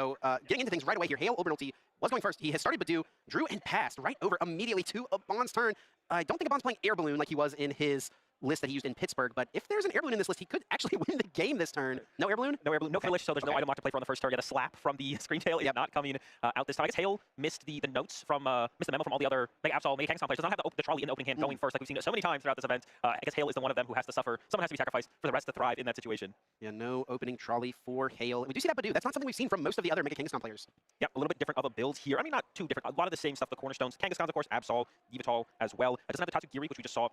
So getting into things right away here, Hail Obernolte was going first. He has started Badoo, drew and passed right over immediately to Abon's turn. I don't think Abon's playing Air Balloon like he was in his list that he used in Pittsburgh, but if there's an Air Balloon in this list, he could actually win the game this turn. No Air Balloon? No Air Balloon, no Foolish, so there's no item lock to play for on the first turn. Yet a slap from the screen tail is not coming out this time. I guess Hail missed the notes from, missed the memo from all the other Mega Absol, Mega Kangaskhan players. Does not have the trolley in the opening hand going first like we've seen so many times throughout this event. I guess Hail is the one of them who has to suffer. Someone has to be sacrificed for the rest to thrive in that situation. Yeah, no opening trolley for Hail. We do see that Badoo. That's not something we've seen from most of the other Mega Kangaskhan players. Yeah, a little bit different of a build here. I mean, not too different. A lot of the same stuff, the cornerstones. Kangaskhan, of course, Absol, Yveltal as well. It doesn't have the Tatsugiri, which we just saw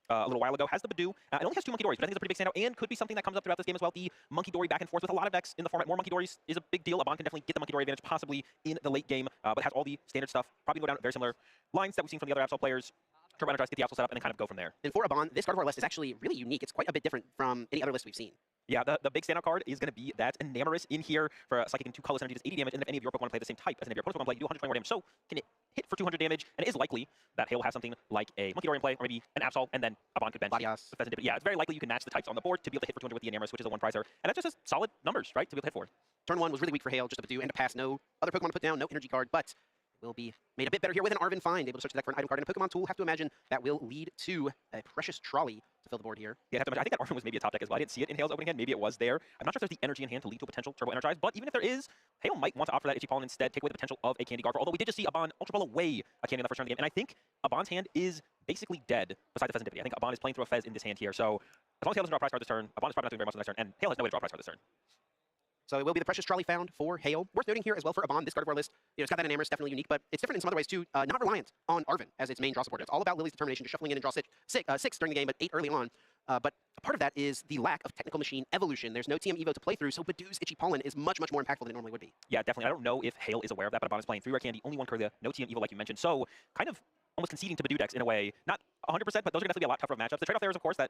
a little while ago. Has the Badoo. It only has 2 Monkey Dories, but I think it's a pretty big standout and could be something that comes up throughout this game as well. The Monkey Dory back and forth with a lot of decks in the format. More Monkey Dories is a big deal. Abon can definitely get the Monkey Dory advantage possibly in the late game, but has all the standard stuff. Probably go down very similar lines that we've seen from the other Absol players. Turbo Energize, get the Absol set up, and then kind of go from there. And for Abon, this Gardevoird list is actually really unique. It's quite a bit different from any other list we've seen. Yeah, the big standout card is going to be that Enamorous in here for Psychic and 2 colorless energy does 80 damage, and if any of your Pokemon play the same type as any of your opponent's Pokemon play, you do 120 more damage. So can it hit for 200 damage? And it is likely that Hail will have something like a Monkey Dory in play, or maybe an Absol, and then Abon could bench the Pheasant. Yeah, it's very likely you can match the types on the board to be able to hit for 200 with the Enamorous, which is a 1-prizer. And that's just as solid numbers, right, to be able to hit for. Turn 1 was really weak for Hail, just a Badoo and a pass. No other Pokemon to put down, no energy card, but will be made a bit better here with an Arven Find, able to search the deck for an item card and a Pokemon tool. Have to imagine that will lead to a precious trolley to fill the board here. Yeah, I think that Arven was maybe a top deck as well. I didn't see it in Hail's opening hand. Maybe it was there. I'm not sure if there's the energy in hand to lead to a potential Turbo Energize, but even if there is, Hail might want to opt for that Itchy Pollen instead, take away the potential of a Candy Gardevoird. Although we did just see Abon Ultra Ball away a Candy in the first round of the game, and I think Abon's hand is basically dead besides the Pheasant. I think Abon is playing through a Fez in this hand here, so as long as Hail doesn't draw a prize card this turn, Abon is probably not doing very much on the next turn, and Hail has no way to draw a prize card this turn. So it will be the precious trolley found for Hail. Worth noting here as well for Abon, this Gardevoird list, it's got that Enamorous, definitely unique, but it's different in some other ways too. Not reliant on Arven as its main draw supporter. It's all about Lily's determination to shuffling in and draw 6 during the game, but 8 early on. But a part of that is the lack of technical machine evolution. There's no TM Evo to play through, so Badoo's Itchy Pollen is much, much more impactful than it normally would be. Yeah, definitely. I don't know if Hail is aware of that, but Abon is playing 3 Rare Candy, only 1 Curlia, no TM Evo like you mentioned, so kind of almost conceding to Badoo decks in a way. Not 100%, but those are going to definitely be a lot tougher of matchups. The trade-off there is, of course, that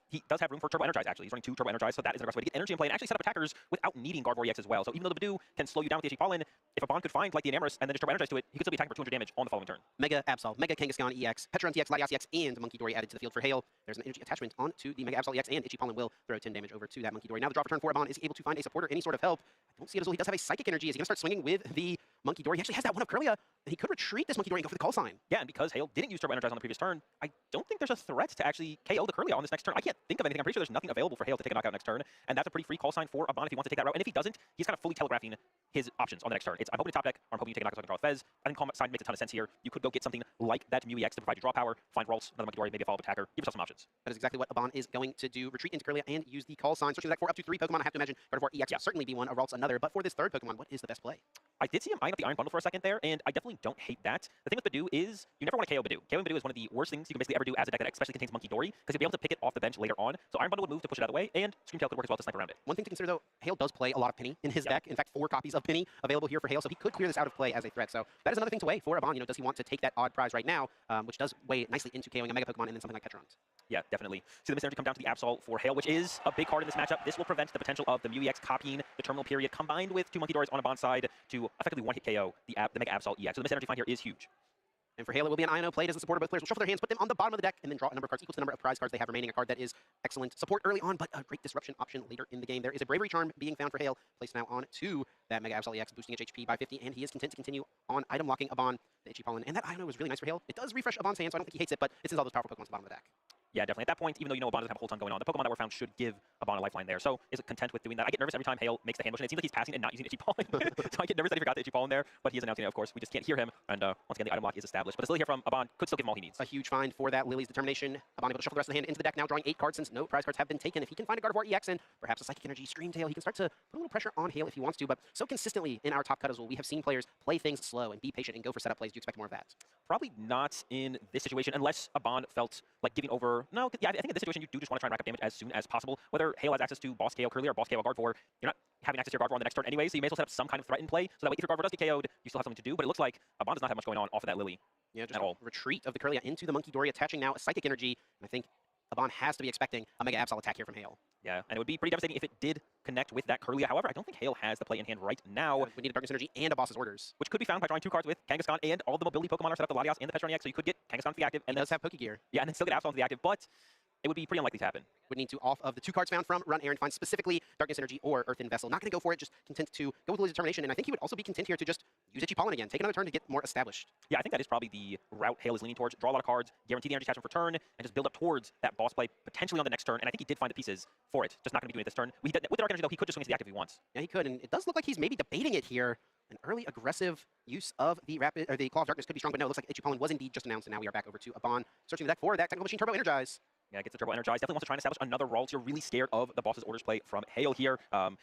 he does have room for Turbo Energize, actually. He's running 2 Turbo Energize, so that is an aggressive way to get energy in play and actually set up attackers without needing Gardevoird EX as well. So even though the Badoo can slow you down with the Itchy Pollen, if Abon could find, like, the Enamorous and then just Turbo Energize to it, he could still be attacking for 200 damage on the following turn. Mega Absol, Mega Kangaskhan EX, Petron EX, Latias EX, and Monkey Dory added to the field for Hail. There's an energy attachment onto the Mega Absol EX, and Itchy Pollen will throw 10 damage over to that Monkey Dory. Now the draw for turn 4, Abon is able to find a supporter, any sort of help. I don't see it as well. He does have a Psychic Energy. Is he going to start swinging with the Monkey Dory? He actually has that one of Curlia, and he could retreat this Monkey Dory and go for the call sign. Yeah, and because Hail didn't use Turbo Energize on the previous turn, I don't think there's a threat to actually KO the Curlia on this next turn. I can't think of anything. I'm pretty sure there's nothing available for Hail to take a knockout next turn, and that's a pretty free call sign for Abon if he wants to take that route. And if he doesn't, he's kind of fully telegraphing his options on the next turn. It's I'm hoping to top deck, or I'm hoping you take a knockout so I can draw a Fez. I think call sign makes a ton of sense here. You could go get something like that Mew EX to provide you draw power, find Ralts, another Monkey Dory, maybe a follow-up attacker. Give yourself some options. That is exactly what Abon is going to do. Retreat into Curlia and use the call sign. Searching the deck for up to 3 Pokemon. I have to imagine Gardevoird EX will certainly be one, a Ralts another. But for this third Pokemon, what is the best play? I did see him eyeing up the Iron Bundle for a second there, and I definitely don't hate that. The thing with Badoo is you never want to KO Badoo. KOing Badoo is one of the worst things you can basically ever do as a deck that especially contains Monkey Dory, because you'll be able to pick it off the bench later on. So Iron Bundle would move to push it out of the way, and Screamtail could work as well to snipe around it. One thing to consider though, Hail does play a lot of Penny in his deck. In fact, 4 copies of Penny available here for Hail, so he could clear this out of play as a threat. So that is another thing to weigh for Abon. You know, does he want to take that odd prize right now, which does weigh nicely into KOing a Mega Pokemon and then something like Petrons? Yeah, definitely. See the Mist Energy come down to the Absol for Hail, which is a big card in this matchup. This will prevent the potential of the Mew EX copying the terminal period, combined with 2 Monkey Dories on Abon's side to effectively one-hit KO the Mega Absol EX. So the Mist Energy find here is huge. And for Hail, it will be an INO played as a supporter. Both players will shuffle their hands, put them on the bottom of the deck, and then draw a number of cards equal to the number of prize cards they have remaining. A card that is excellent support early on, but a great disruption option later in the game. There is a Bravery Charm being found for Hail, placed now on to that Mega Absol EX, boosting its HP by 50, and he is content to continue on item locking Abon, the Itchy Pollen. And that INO was really nice for Hail. It does refresh Abon's hand, so I don't think he hates it, but it sends all those powerful Pokemon to the bottom of the deck. Yeah, definitely. At that point, even though you know Abon doesn't have a whole ton going on, the Pokemon that were found should give Abon a lifeline there. So is it content with doing that? I get nervous every time Hail makes the hand motion. It seems like he's passing and not using Itchy Pollen. So I get nervous that he forgot the Itchy Pollen there, but he is announcing it, of course. We just can't hear him. And once again, the item lock is established. But still hear from Abon could still give him all he needs. A huge find for that Lily's determination. Abon able to shuffle the rest of the hand into the deck, now drawing 8 cards since no prize cards have been taken. If he can find a Gardevoird EX and perhaps a Psychic Energy Screamtail, he can start to put a little pressure on Hail if he wants to. But so consistently in our top cut as well, we have seen players play things slow and be patient and go for setup plays. Do you expect more of that? Probably not in this situation, unless Abon felt like giving over. No, yeah, I think in this situation you do just want to try and rack up damage as soon as possible. Whether Hail has access to Boss KO Curly or Boss KO Gardevoird, you're not having access to your Gardevoird on the next turn anyway, so you may as well set up some kind of threat in play. So that way, if your Gardevoird does get KO'd, you still have something to do. But it looks like Abon does not have much going on off of that Lily. Yeah, just a retreat of the Curlia into the Monkey Dory, attaching now a Psychic Energy. And I think Abon has to be expecting a Mega Absol attack here from Hail. Yeah, and it would be pretty devastating if it did connect with that Curlia. However, I don't think Hail has the play in hand right now. Yeah, we need a Darkness Energy and a Boss's Orders. Which could be found by drawing 2 cards with Kangaskhan, and all the mobility Pokemon are set up, the Latias and the Petron EX, so you could get Kangaskhan to the active. And does have Pokegear. Yeah, and then still get Absol to the active, but it would be pretty unlikely to happen. Would need to, off of the 2 cards found from Run Aaron, find specifically Darkness Energy or Earthen Vessel. Not going to go for it, just content to go with Will's Determination. And I think he would also be content here to just use Itchy Pollen again. Take another turn to get more established. Yeah, I think that is probably the route Hale is leaning towards. Draw a lot of cards, guarantee the energy attachment for turn, and just build up towards that boss play potentially on the next turn. And I think he did find the pieces for it. Just not going to be doing it this turn. With the Dark Energy, though, he could just swing into the active if he wants. Yeah, he could. And it does look like he's maybe debating it here. An early aggressive use of the the Claw of Darkness could be strong, but no, it looks like Itchy Pollen was indeed just announced, and now we are back over to Abon, searching the deck for that Technical Machine Turbo Energize. Yeah, gets the Turbo Energize. Definitely wants to try and establish another role. So you're really scared of the boss's orders play from Hale here.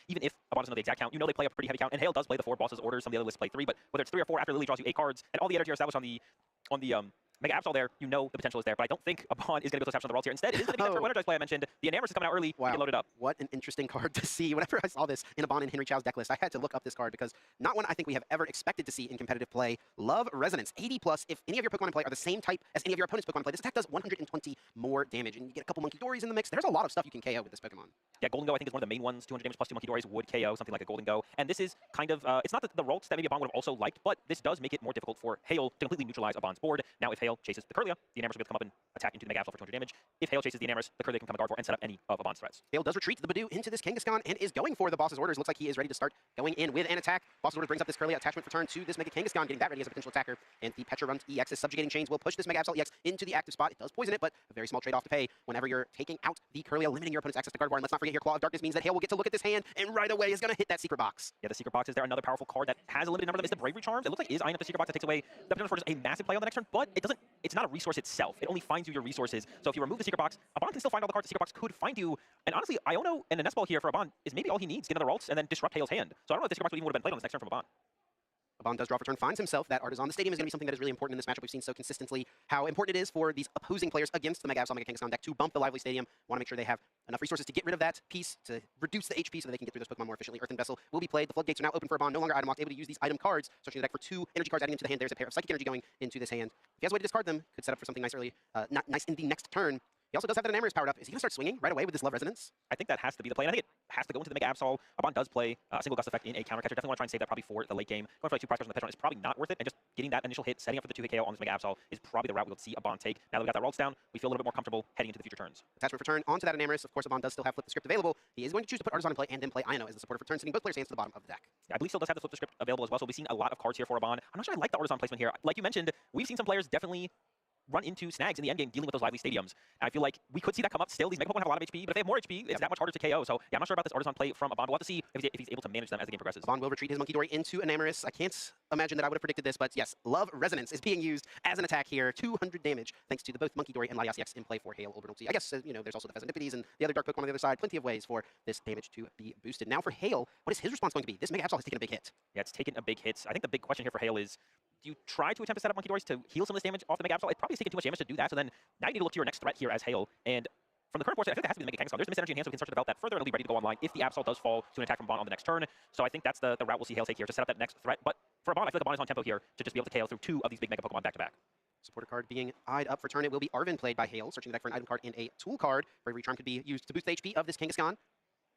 Even if Abon doesn't know the exact count, you know they play a pretty heavy count, and Hale does play the 4 boss's orders. Some of the other lists play 3, but whether it's 3 or 4, after Lily draws you 8 cards, and all the energy are established on the Mega Absol there, you know the potential is there, but I don't think Abon is going to be able to establish on the worlds here. Instead, it is going to be that Turbo Energize play I mentioned. The Enamorous is coming out early. Wow. You can load it up. What an interesting card to see. Whenever I saw this in Abon and Henry Chow's deck list, I had to look up this card because not one I think we have ever expected to see in competitive play. Love Resonance, 80+. If any of your Pokemon in play are the same type as any of your opponent's Pokemon in play, this attack does 120 more damage, and you get a couple Monkey Dories in the mix. There's a lot of stuff you can KO with this Pokemon. Yeah, Golden Go I think is one of the main ones. 200 damage plus 2 Monkey Dories would KO something like a Golden Go. And this is kind of, it's not the rolls that maybe Abon would have also liked, but this does make it more difficult for Hale to completely neutralize Abon's board. Now, if Hale chases the Kirlia, the Enamorous will be able to come up and attack into the Mega Absol for 200 damage. If Hale chases the Enamorous, the Kirlia can come to Gardevoird and set up any of Abon's threats. Hale does retreat the Badoo into this Kangaskhan and is going for the boss's orders. Looks like he is ready to start going in with an attack. Boss's orders brings up this Kirlia attachment for turn to this Mega Kangaskhan, getting that ready as a potential attacker. And the Petra-Runt EX's Subjugating Chains will push this Mega Absol EX into the active spot. It does poison it, but a very small trade-off to pay whenever you're taking out the Kirlia, limiting your opponent's access to Gardevoird. And let's not forget here, Claw of Darkness means that Hale will get to look at this hand and right away is going to hit that secret box. Yeah, the secret box is there. Another powerful card that has a limited number of them is the Bravery Charms. It looks like is eyeing up the secret box that takes away the potential for just a massive play on the next turn, but it doesn't. It's not a resource itself. It only finds you your resources. So if you remove the secret box, Abon can still find all the cards the secret box could find you. And honestly, Iono and a Nest Ball here for Abon is maybe all he needs. Get another ults and then disrupt Hale's hand. So I don't know if the secret box even would have been played on this next turn from Abon. Abon does draw for turn, finds himself. That Artisan. The Stadium is going to be something that is really important in this matchup. We've seen so consistently how important it is for these opposing players against the Mega Absol, Mega Kangaskhan deck to bump the Lively Stadium. Want to make sure they have enough resources to get rid of that piece, to reduce the HP so that they can get through those Pokemon more efficiently. Earthen Vessel will be played. The floodgates are now open for Abon. No longer item locked. Able to use these item cards. Searching the deck for 2 energy cards, adding into the hand. There's a pair of Psychic Energy going into this hand. If he has a way to discard them, could set up for something nice early, nice in the next turn. He also does have that Enamorous powered up. Is he going to start swinging right away with this Love Resonance? I think that has to be the play. And I think it has to go into the Mega Absol. Abon does play a single gust effect in a counter catcher. Definitely want to try and save that probably for the late game. Going for like 2 prize cards on the Petron is probably not worth it. And just getting that initial hit, setting up for the 2-hit KO on this Mega Absol is probably the route we'll see Abon take. Now that we got that rolls down, we feel a little bit more comfortable heading into the future turns. Attachment for turn onto that Enamorous. Of course, Abon does still have Flip the Script available. He is going to choose to put Artisan in play and then play Iono as the supporter for turn, sending both players' hands to the bottom of the deck. Yeah, I believe still does have the Flip the Script available as well. So we've seen a lot of cards here for Abon. I'm not sure I like the Artisan placement here. Like you mentioned, we've seen some players definitely run into snags in the endgame dealing with those lively stadiums. And I feel like we could see that come up still. These Mega Pokemon have a lot of HP, but if they have more HP, it's that much harder to KO. So yeah, I'm not sure about this Artisan play from Abon. We'll have to see if he's able to manage them as the game progresses. Abon will retreat his Monkey Dory into Enamorous. I can't imagine that I would have predicted this, but yes, Love Resonance is being used as an attack here. 200 damage thanks to the both Monkey Dory and Latias EX in play for Hale Orbital. I guess, you know, there's also the Pheasantippides and the other Dark Pokemon on the other side. Plenty of ways for this damage to be boosted. Now for Hale, what is his response going to be? This Mega Absol has taken a big hit. Yeah, it's taken a big hit. I think the big question here for Hale is, do you try to attempt to set up Monkey Dories to heal some of this damage off the Mega Absol? It probably has taken too much damage to do that, so then now you need to look to your next threat here as Hale. And from the current force, I think that has to be the Mega Kangaskhan. There's the Mist Energy in hand, so we can start to develop that further and it'll be ready to go online if the Absol does fall to an attack from Abon on the next turn. So I think that's the route we'll see Hale take here to set up that next threat. But for Abon, I feel like Abon is on tempo here to just be able to KO through 2 of these big Mega Pokemon back-to-back. Supporter card being eyed up for turn. It will be Arven played by Hale, searching the deck for an item card and a tool card. Bravery Charm could be used to boost the HP of this Kangaskhan.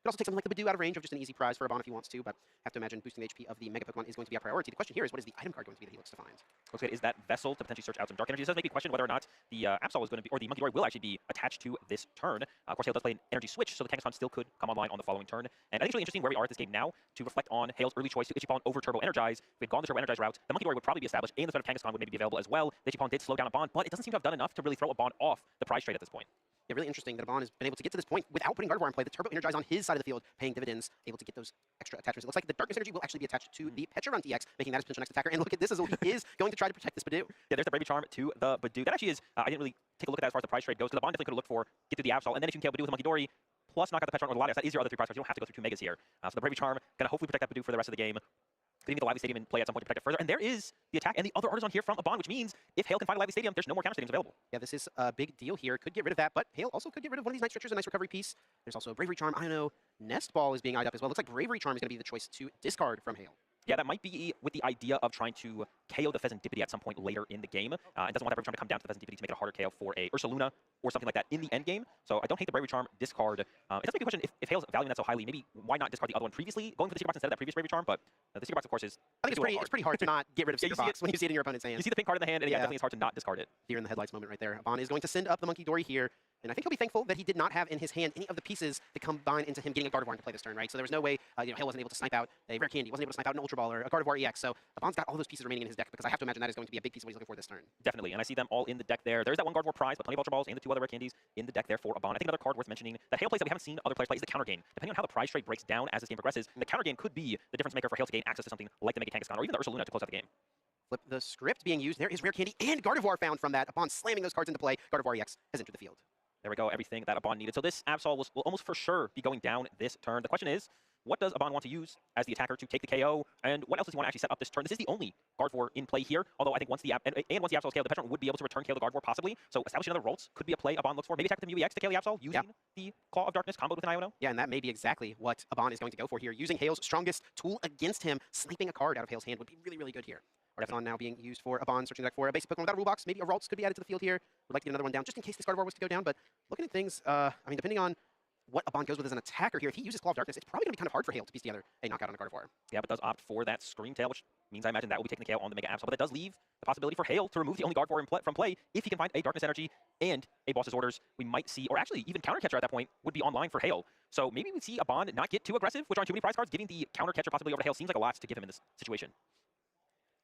Could also take something like the Badoo out of range of just an easy prize for Abon if he wants to, but have to imagine boosting the HP of the Mega Pokemon is going to be a priority. The question here is, what is the item card going to be that he looks to find? Looks good. Is that Vessel to potentially search out some Dark Energy? This does make me question whether or not the Absol is going to be, or the Monkey Dory will actually be attached to this turn. Of course, Hale does play an energy switch, so the Kangaskhan still could come online on the following turn. And I think it's really interesting where we are at this game now to reflect on Hale's early choice to Itchy Pollen over Turbo Energize. If we had gone the Turbo Energize route, the Monkey Dory would probably be established, and the threat of Kangaskhan would maybe be available as well. The Itchy Pollen did slow down Abon, but it doesn't seem to have done enough to really throw Abon off the prize trade at this point. Yeah, really interesting that Abon has been able to get to this point without putting Gardevoird in play. The Turbo Energize on his side of the field, paying dividends, able to get those extra attachments. It looks like the Darkness Energy will actually be attached to the Petra-Runt EX, making that his potential next attacker. And look at this as he is going to try to protect this Badoo. Yeah, there's the Bravery Charm to the Badoo. That actually is, I didn't really take a look at that as far as the prize trade goes, because Abon definitely could have looked for, get through the Absol, and then if you can KO Badoo with the Monkey Dory, plus knock out the Petra-Runt or the Latias, that is your other 3 prize cards. You don't have to go through 2 Megas here. So the Bravery Charm going to hopefully protect that Badoo for the rest of the game. Getting the Lively Stadium in play at some point to protect it further. And there is the attack and the other Artisan here from Abon, which means if Hale can find a Lively Stadium, there's no more counter stadiums available. Yeah, this is a big deal here. Could get rid of that, but Hale also could get rid of one of these Night Stretchers, a nice recovery piece. There's also a Bravery Charm. I know Nest Ball is being eyed up as well. Looks like Bravery Charm is going to be the choice to discard from Hale. Yeah, that might be with the idea of trying to KO the Pheasantippidy at some point later in the game. It doesn't want that Bravery Charm to come down to the Pheasantippidy to make it a harder KO for a Ursaluna or something like that in the end game. So I don't hate the Bravery Charm discard. It does make a question, if Hale's valuing that so highly, maybe why not discard the other one previously, going for the Secret Box instead of that previous Bravery Charm, but the Secret Box, of course, is... I think it's pretty hard to not get rid of Secret Box when you see it in your opponent's hand. You see the pink card in the hand, and yeah, definitely it's hard to not discard it. Here in the headlights moment right there. Abon is going to send up the Monkey Dory here. And I think he'll be thankful that he did not have in his hand any of the pieces that combine into him getting a Gardevoird to play this turn, right? So there was no way, Hale wasn't able to snipe out a Rare Candy, wasn't able to snipe out an Ultra Ball or a Gardevoird EX. So Abon's got all those pieces remaining in his deck because I have to imagine that is going to be a big piece of what he's looking for this turn. Definitely, and I see them all in the deck there. There's that one Gardevoird prize, but plenty of Ultra Balls and the 2 other Rare Candies in the deck there for Abon. I think another card worth mentioning that Hale plays that we haven't seen other players play is the counter game. Depending on how the prize trade breaks down as this game progresses, the counter game could be the difference maker for Hale to gain access to something like the Mega Kangaskhan or even the Ursaluna to close out the game. Flip the script being used. There is Rare Candy and Gardevoird found from that. Upon slamming those cards into play, Gardevoird EX has entered the field. There we go, everything that Abon needed. So this Absol will almost for sure be going down this turn. The question is, what does Abon want to use as the attacker to take the KO? And what else does he want to actually set up this turn? This is the only Gardevoird in play here. Although I think once the once the Absol is KO, the Petron would be able to return KO the Gardevoird possibly. So establishing another Rolts could be a play Abon looks for. Maybe attack the Mew EX to KO the Absol using the Claw of Darkness comboed with an Iono. Yeah, and that may be exactly what Abon is going to go for here. Using Hale's strongest tool against him, sniping a card out of Hale's hand would be really, really good here. Artisan now being used for Abon, searching the deck for a basic Pokemon without a rule box. Maybe a Ralts could be added to the field here. Would like to get another one down just in case this Gardevoird was to go down. But looking at things, I mean, depending on what Abon goes with as an attacker here, if he uses Claw of Darkness, it's probably going to be kind of hard for Hale to piece together a knockout on a Gardevoird. Yeah, but does opt for that Scream Tail, which means I imagine that will be taking the KO on the Mega Absol. But that does leave the possibility for Hale to remove the only Gardevoird from play if he can find a Darkness Energy and a Boss's Orders. We might see, or actually even Counter Catcher at that point would be online for Hale. So maybe we see Abon not get too aggressive, which aren't too many prize cards. Giving the Counter Catcher possibility over to Hale seems like a lot to give him in this situation.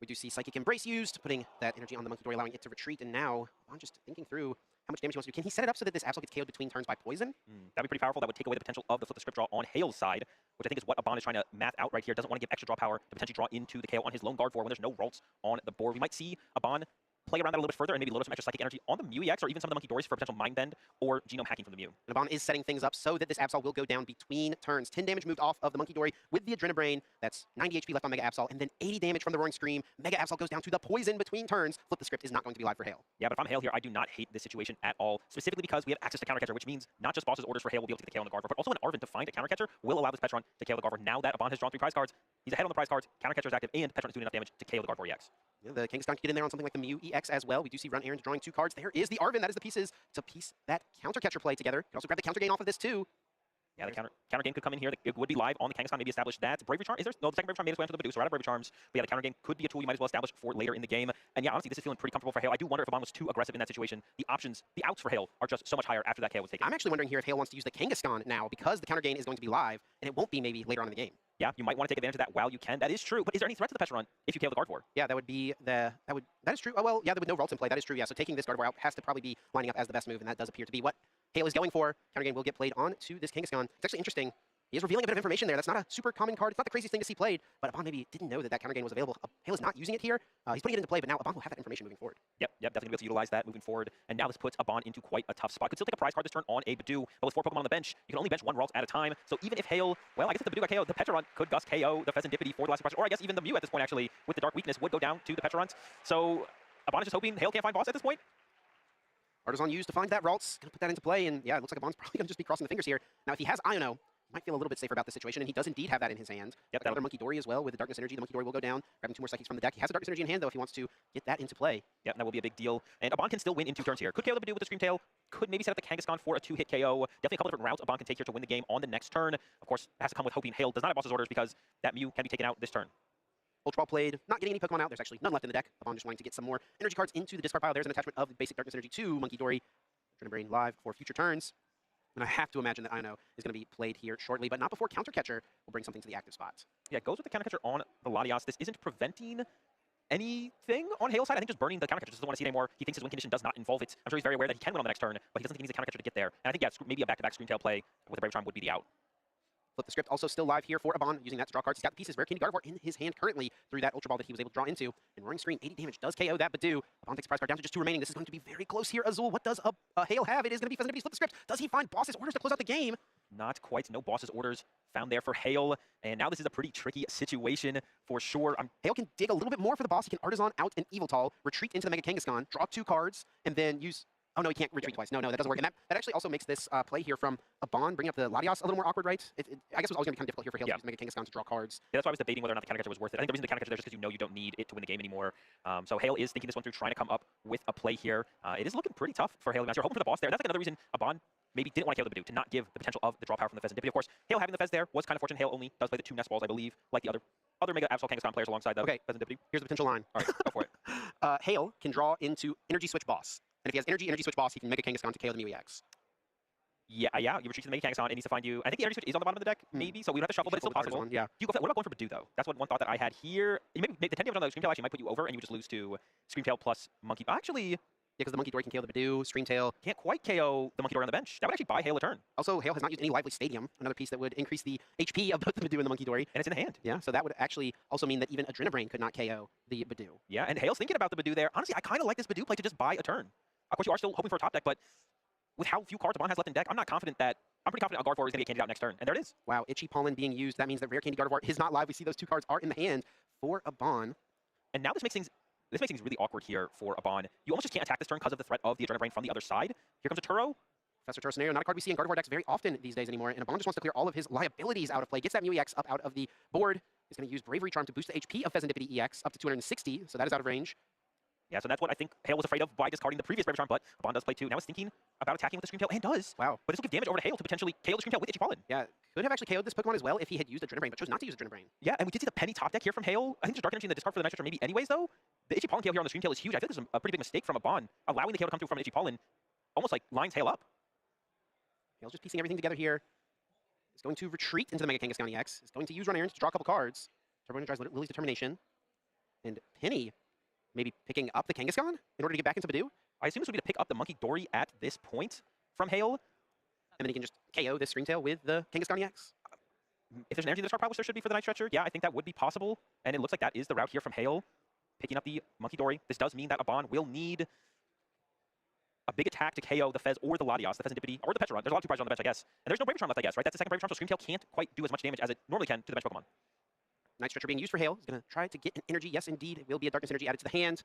We do see Psychic Embrace used, putting that energy on the Monkey Dory, allowing it to retreat. And now, Abon just thinking through how much damage he wants to do. Can he set it up so that this Absol gets KO'd between turns by poison? That'd be pretty powerful. That would take away the potential of the flip the script draw on Hale's side, which I think is what Abon is trying to math out right here. Doesn't want to give extra draw power to potentially draw into the KO on his lone Gardevoird when there's no Ralts on the board. We might see Abon play around that a little bit further and maybe load some extra psychic energy on the Mew EX or even some of the Monkey Dories for potential Mind Bend or Genome Hacking from the Mew. And Abon is setting things up so that this Absol will go down between turns. 10 damage moved off of the Monkey Dory with the Adrenabrain. That's 90 HP left on Mega Absol, and then 80 damage from the Roaring Scream. Mega Absol goes down to the poison between turns. Flip the script is not going to be live for Hale. Yeah, but if I'm Hale here, I do not hate this situation at all, specifically because we have access to Counter Catcher, which means not just Boss's Orders for Hale will be able to get the KO on the Gardevoird, but also an Arven to find a Counter Catcher will allow this Petron to KO the Gardevoird. Now that Abon has drawn 3 prize cards, he's ahead on the prize cards, Counter Catcher is active, and Petron is doing enough damage to KO the Gardevoird EX. Yeah, the Kangaskhan can get in there on something like the Mew EX as well. We do see Run Aaron drawing 2 cards. There is the Arven. That is the pieces to piece that Counter Catcher play together. You can also grab the counter gain off of this too. Yeah, the counter game could come in here. It would be live on the Kangaskhan. Maybe establish that. Bravery Charm. Is there? No, the second Bravery Charm made its way into the Badoo, so we're out of Bravery Charms. But yeah, the counter game could be a tool you might as well establish for later in the game. And yeah, honestly, this is feeling pretty comfortable for Hale. I do wonder if Abon was too aggressive in that situation. The options, the outs for Hale are just so much higher after that KO was taken. I'm actually wondering here if Hale wants to use the Kangaskhan now because the counter gain is going to be live and it won't be maybe later on in the game. Yeah, you might want to take advantage of that while you can. That is true. But is there any threat to the Petron if you KO the Gardevoird? Yeah, that would be that is true. Oh well, yeah, with no Ralts in play, that is true. Yeah, so taking this Gardevoird out has to probably be lining up as the best move, and that does appear to be what Hale is going for. Counter game will get played on to this Kangaskhan. It's actually interesting. He is revealing a bit of information there. That's not a super common card. It's not the craziest thing to see played, but Abon maybe didn't know that that counter gain was available. Hale is not using it here. He's putting it into play, but now Abon will have that information moving forward. Yep, definitely be able to utilize that moving forward. And now this puts Abon into quite a tough spot. Could still take a prize card this turn on a Badoo, but with 4 Pokemon on the bench, you can only bench 1 Ralts at a time. So even if Hale, well, I guess if the Badoo got KO, the Petron could Gust KO the Pheasantipity for the last impression, or I guess even the Mew at this point actually, with the Dark Weakness, would go down to the Petron. So Abon is just hoping Hale can't find Boss at this point. Artisan used to find that Ralts. Gonna put that into play, and yeah, it looks like Abon's probably gonna just be crossing the fingers here. Now, if he has Iono, might feel a little bit safer about the situation, and he does indeed have that in his hand. Yep, that other Monkey Dory as well with the Darkness Energy. The Monkey Dory will go down, grabbing 2 more Psychics from the deck. He has the Darkness Energy in hand, though, if he wants to get that into play. Yeah, that will be a big deal. And Abon can still win in 2 turns here. Could KO the Badoo with the Scream Tail. Could maybe set up the Kangaskhan for a 2-hit KO. Definitely a couple different routes Abon can take here to win the game on the next turn. Of course, it has to come with hoping Hale does not have Boss's Orders because that Mew can be taken out this turn. Ultra Ball played, not getting any Pokemon out. There's actually none left in the deck. Abon just wanting to get some more energy cards into the discard pile. There's an attachment of the basic Darkness Energy to Monkey Dory. Brain live for future turns. And I have to imagine that Iono is going to be played here shortly, but not before Counter Catcher will bring something to the active spot. Yeah, it goes with the Counter Catcher on the Latias. This isn't preventing anything on Hale's side. I think just burning the Counter Catcher just doesn't want to see it anymore. He thinks his win condition does not involve it. I'm sure he's very aware that he can win on the next turn, but he doesn't think he needs the Counter Catcher to get there. And I think, yeah, maybe a back-to-back Scream Tail play with a Brave Charm would be the out. Flip the script also still live here for Abon, using that to draw cards. He's got the pieces. Rare Candy Gardevoird in his hand currently through that Ultra Ball that he was able to draw into. And Roaring Scream, 80 damage, does KO that Badoo. Abon takes prize card down to just 2 remaining. This is going to be very close here. Azul, what does Hale have? It is going to be Pheasantipity. Flip the script. Does he find Boss's Orders to close out the game? Not quite. No Boss's Orders found there for Hale. And now this is a pretty tricky situation for sure. Hale can dig a little bit more for the boss. He can Artisan out an Yveltal, retreat into the Mega Kangaskhan, draw 2 cards, and then use... Oh, no, he can't retreat twice. No, that doesn't work. And that actually also makes this play here from Abon, bringing up the Latias a little more awkward, right? I guess it was always going to be kind of difficult here for Hale to use Mega Kangaskhan to draw cards. Yeah, that's why I was debating whether or not the Counter Catcher was worth it. I think the reason the Counter Catcher there is just because you know you don't need it to win the game anymore. So Hale is thinking this one through, trying to come up with a play here. It is looking pretty tough for Hale. You're hoping for the boss there. And that's like another reason Abon maybe didn't want to KO the Badoo, to not give the potential of the draw power from the Pheasantipity. Of course, Hale having the Fez there was kind of fortunate. Hale only does play the 2 Nest Balls, I believe, like the other Mega Absol Kangaskhan players alongside the Pheasantipity. Here's the potential line. All right, go for it. Hale can draw into Energy Switch Boss. And if he has Energy Switch Boss, he can Mega Kangaskhan to KO the Mew EX. Yeah, you retreat to the Mega Kangaskhan. It needs to find you. I think the energy switch is on the bottom of the deck, maybe, so we don't have to shuffle, but it's still possible. Yeah. Do you go for that? What about going for Badoo, though? That's what one thought that I had here. Maybe the 10 damage on the Screamtail actually might put you over, and you would just lose to Screamtail plus Monkey. Actually, because the Monkey Dory can KO the Badoo, Screamtail. Can't quite KO the Monkey Dory on the bench. That would actually buy Hale a turn. Also, Hale has not used any Lively Stadium, another piece that would increase the HP of both the Badoo and the Monkey Dory. And it's in the hand. Yeah, so that would actually also mean that even Adrenabrain could not KO the Badoo. Yeah, and Hale's thinking about the Badoo there. Honestly, I kind of like this Badoo play to just buy a turn. Of course, you are still hoping for a top deck, but with how few cards Abon has left in deck, I'm pretty confident a Gardevoird is going to get candied out next turn. And there it is. Wow, Itchy Pollen being used. That means that Rare Candy Gardevoird is not live. We see those two cards are in the hand for Abon. And now this makes things really awkward here for Abon. You almost just can't attack this turn because of the threat of the Adrenabrain from the other side. Here comes a Turo. Professor Turo scenario, not a card we see in Gardevoird decks very often these days anymore. And Abon just wants to clear all of his liabilities out of play. Gets that Mew EX up out of the board. Is going to use Bravery Charm to boost the HP of Pheasantipity EX up to 260. So that is out of range. Yeah, so that's what I think Hale was afraid of by discarding the previous Bravery Charm, but Abon does play too. Now he's thinking about attacking with the Screamtail, and does. Wow. But this will give damage over to Hale to potentially KO the Screamtail with Itchy Pollen. Yeah, could have actually KO'd this Pokemon as well if he had used Adrenabrain, but chose not to use Adrenabrain. Yeah, and we did see the Penny top deck here from Hale. I think there's Dark Energy in the discard for the next turn maybe anyways, though. The Itchy Pollen KO here on the Screamtail is huge. I feel like there's a pretty big mistake from Abon, allowing the KO to come through from Itchy Pollen, almost like lines Hale up. Hale's just piecing everything together here. He's going to retreat into the Mega Kangaskhan EX. He's going to use Run Errands to draw a couple cards. Turbo Energize Lily's Determination. And Penny maybe picking up the Kangaskhan in order to get back into Badoo. I assume this would be to pick up the Monkey Dory at this point from Hale. And then he can just KO this Screamtail with the Kangaskhan EX. If there's an energy in this card, probably there should be for the Night Stretcher. Yeah, I think that would be possible. And it looks like that is the route here from Hale, picking up the Monkey Dory. This does mean that Abon will need a big attack to KO the Fez or the Latias, the Pheasantipity, or the Petra. There's a lot of two prizes on the bench, I guess. And there's no Bravery Charm left, I guess, right? That's the second Bravery Charm, so Screamtail can't quite do as much damage as it normally can to the bench Pokemon. Night Stretcher being used for Hale. He's going to try to get an energy. Yes, indeed. It will be a Darkness Energy added to the hand.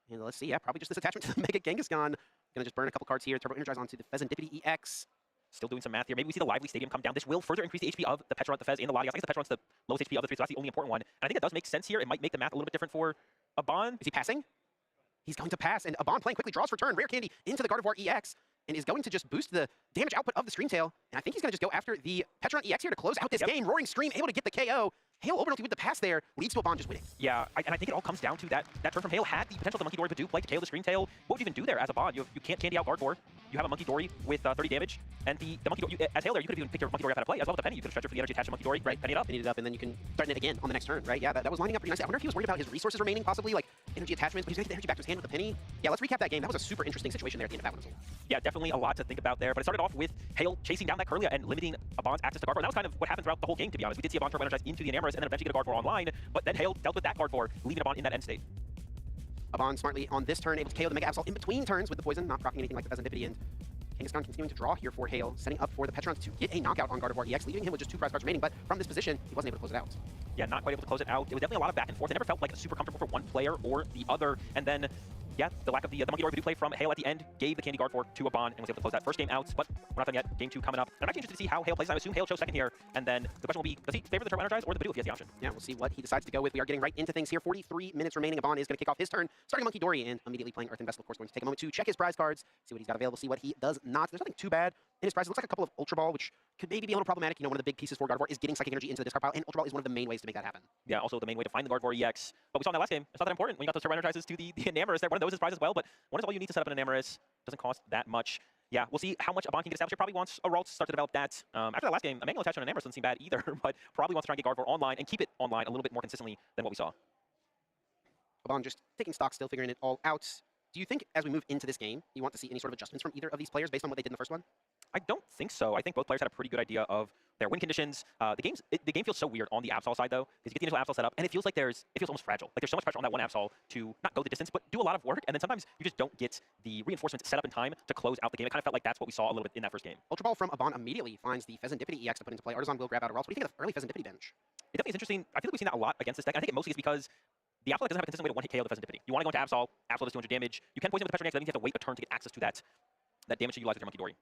And let's see, yeah, probably just this attachment to the Mega Kangaskhan. Going to just burn a couple cards here. Turbo Energize onto the Pheasantipity EX. Still doing some math here. Maybe we see the Lively Stadium come down. This will further increase the HP of the Petra, the Fez, and the Latias. I guess the Petra wants the lowest HP of the three, so that's the only important one. And I think it does make sense here. It might make the math a little bit different for Abon. Is he passing? He's going to pass, and Abon playing quickly, draws for turn, Rare Candy into the Gardevoird EX, and is going to just boost the damage output of the Screamtail. And I think he's going to just go after the Petron EX here to close out this game. Roaring Scream, able to get the KO. Hale open with the pass there, leads to Abon just winning. Yeah, and I think it all comes down to that turn from Hale had the potential of the Monkey Dory Badoo play to KO the Screamtail. What would you even do there as Abon? You can't candy out Gardevoird. You have a Monkey Dory with 30 damage, and the Monkey Dory, as Hale there, you could have even picked your Monkey Dory up out of play, as well with the Penny. You could have stretched it for the energy attached to Monkey Dory, right? Penny it up. Penny it up, and then you can threaten it again on the next turn, right? Yeah, that was lining up pretty nicely. I wonder if he was worried about his resources remaining, possibly, like energy attachment, but he's going to get the energy back to his hand with the Penny. Yeah, let's recap that game. That was a super interesting situation there at the end of that one as well. Yeah, definitely a lot to think about there, but it started off with Hale chasing down that Curlia and limiting Abon's access to Gardevoird. And that was kind of what happened throughout the whole game, to be honest. We did see Abon turbo energize into the Enamorous and then eventually get a Gardevoird online, but then Hale dealt with that Gardevoird, leaving Abon in that end state. Abon smartly on this turn, able to KO the Mega Absol in between turns with the poison, not proccing anything like the Pheasantipity, and Kangaskhan continuing to draw here for Hale, setting up for the Petrons to get a knockout on Gardevoird EX, leaving him with just 2 prize cards remaining, but from this position, he wasn't able to close it out. Yeah, not quite able to close it out. It was definitely a lot of back and forth. It never felt like super comfortable for one player or the other, and then yeah, the lack of the Monkey Dory Badoo play from Hale at the end gave the Candy Gardevoird to Abon and was able to close that first game out, but we're not done yet. Game 2 coming up. And I'm actually interested to see how Hale plays. I assume Hale chose second here, and then the question will be, does he favor the Turbo Energize or the Badoo if he has the option? Yeah, we'll see what he decides to go with. We are getting right into things here. 43 minutes remaining. Abon is going to kick off his turn, starting Monkey Dory and immediately playing Earth Vessel. Of course, going to take a moment to check his prize cards, see what he's got available, see what he does not. There's nothing too bad in his prize. It looks like a couple of Ultra Ball, which could maybe be a little problematic. You know, one of the big pieces for Gardevoird is getting Psychic Energy into the discard pile, and Ultra Ball is one of the main ways to make that happen. Yeah, also the main way to find the Gardevoird EX. But we saw in that last game, it's not that important when you got those Turbo Energizes to the Enamorous there. One of those is prize as well, but one is all you need to set up an Enamorous. Doesn't cost that much. Yeah, we'll see how much Abon can get established here. Probably wants a Ralt to start to develop that. After that last game, a manual attachment on Enamorous doesn't seem bad either, but probably wants to try and get Gardevoird online and keep it online a little bit more consistently than what we saw. Abon just taking stock, still figuring it all out. Do you think as we move into this game, you want to see any sort of adjustments from either of these players based on what they did in the first one? I don't think so. I think both players had a pretty good idea of their win conditions. The game feels so weird on the Absol side, though, because you get the initial Absol set up, and it feels almost fragile. Like there's so much pressure on that one Absol to not go the distance, but do a lot of work, and then sometimes you just don't get the reinforcements set up in time to close out the game. It kind of felt like that's what we saw a little bit in that first game. Ultra Ball from Abon immediately finds the Pheasantipity EX to put into play. Artisan will grab out a Ralts. What do you think of the early Pheasantipity bench? It definitely is interesting. I feel like we've seen that a lot against this deck, and I think it mostly is because the Absol doesn't have a consistent way to one-hit KO the Pheasantipity. You want to go into Absol, Absol does 200 damage. You can poison with the Petra next, that means you have to wait a turn to get access to that damage to utilize with your Monkey Dory.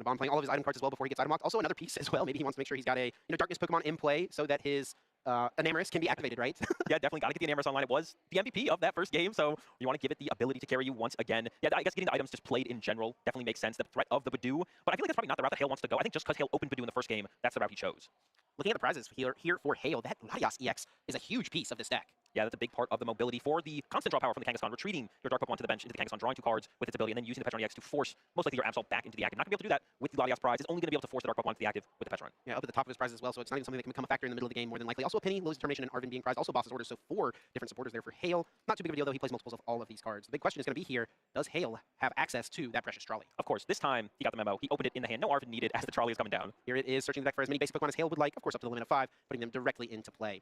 Abon playing all of his item cards as well before he gets item locked. Also another piece as well. Maybe he wants to make sure he's got a Darkness Pokemon in play so that his Enamorous can be activated, right? Yeah, definitely got to get the Enamorous online. It was the MVP of that first game, so you want to give it the ability to carry you once again. Yeah, I guess getting the items just played in general definitely makes sense. The threat of the Badoo, but I feel like that's probably not the route that Hale wants to go. I think just because Hale opened Badoo in the first game, that's the route he chose. Looking at the prizes here for Hale, that Latias EX is a huge piece of this deck. Yeah, that's a big part of the mobility for the constant draw power from the Kangaskhan, retreating your Dark Pokemon to the bench into the Kangaskhan, drawing 2 cards with its ability, and then using the Petron EX to force most likely your Absol back into the active. Not going to be able to do that with the Latias prize. It's only going to be able to force the Dark Pokemon to the active with the Petron. Yeah, up at the top of his prizes as well, so it's not even something that can become a factor in the middle of the game more than likely. Also a Penny, Lily's Determination, and Arvin being prized. Also Boss's Orders, so 4 different supporters there for Hale. Not too big of a deal, though. He plays multiples of all of these cards. The big question is going to be here, does Hale have access to that precious trolley? Of course, this time he got the memo. He opened it in the hand. No Arvin needed as the trolley is coming down. Here it is, searching the deck for as many basic Pokemon as Hale would like, of course up to the limit of 5, putting them directly into play.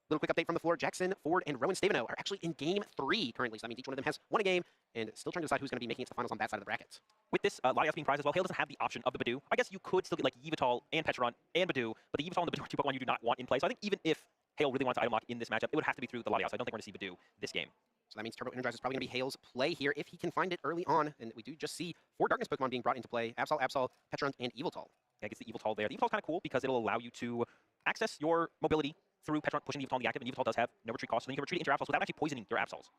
Little quick update from the floor. Jackson, Ford, and Rowan Stavino are actually in Game 3 currently, so that means each one of them has won a game and still trying to decide who's going to be making it to the finals on that side of the bracket. With this Latias being prized as well, Hale doesn't have the option of the Badoo. I guess you could still get like Yveltal and Petron and Badoo, but the Yveltal and the Badoo are 2 Pokemon you do not want in play. So I think even if Hale really wanted to item lock in this matchup, it would have to be through the Latias. So I don't think we're going to see Badoo this game. So that means Turbo Energize is probably going to be Hale's play here if he can find it early on. And we do just see 4 Darkness Pokemon being brought into play. Absol, Petron, and Yveltal. Yeah, I guess the Yveltal there. The Yveltal's kind of cool because it'll allow you to access your mobility through Petron pushing Yveltal in the active, and Yveltal does have no retreat cost, so then you can retreat into your Absols without actually poisoning your Absols.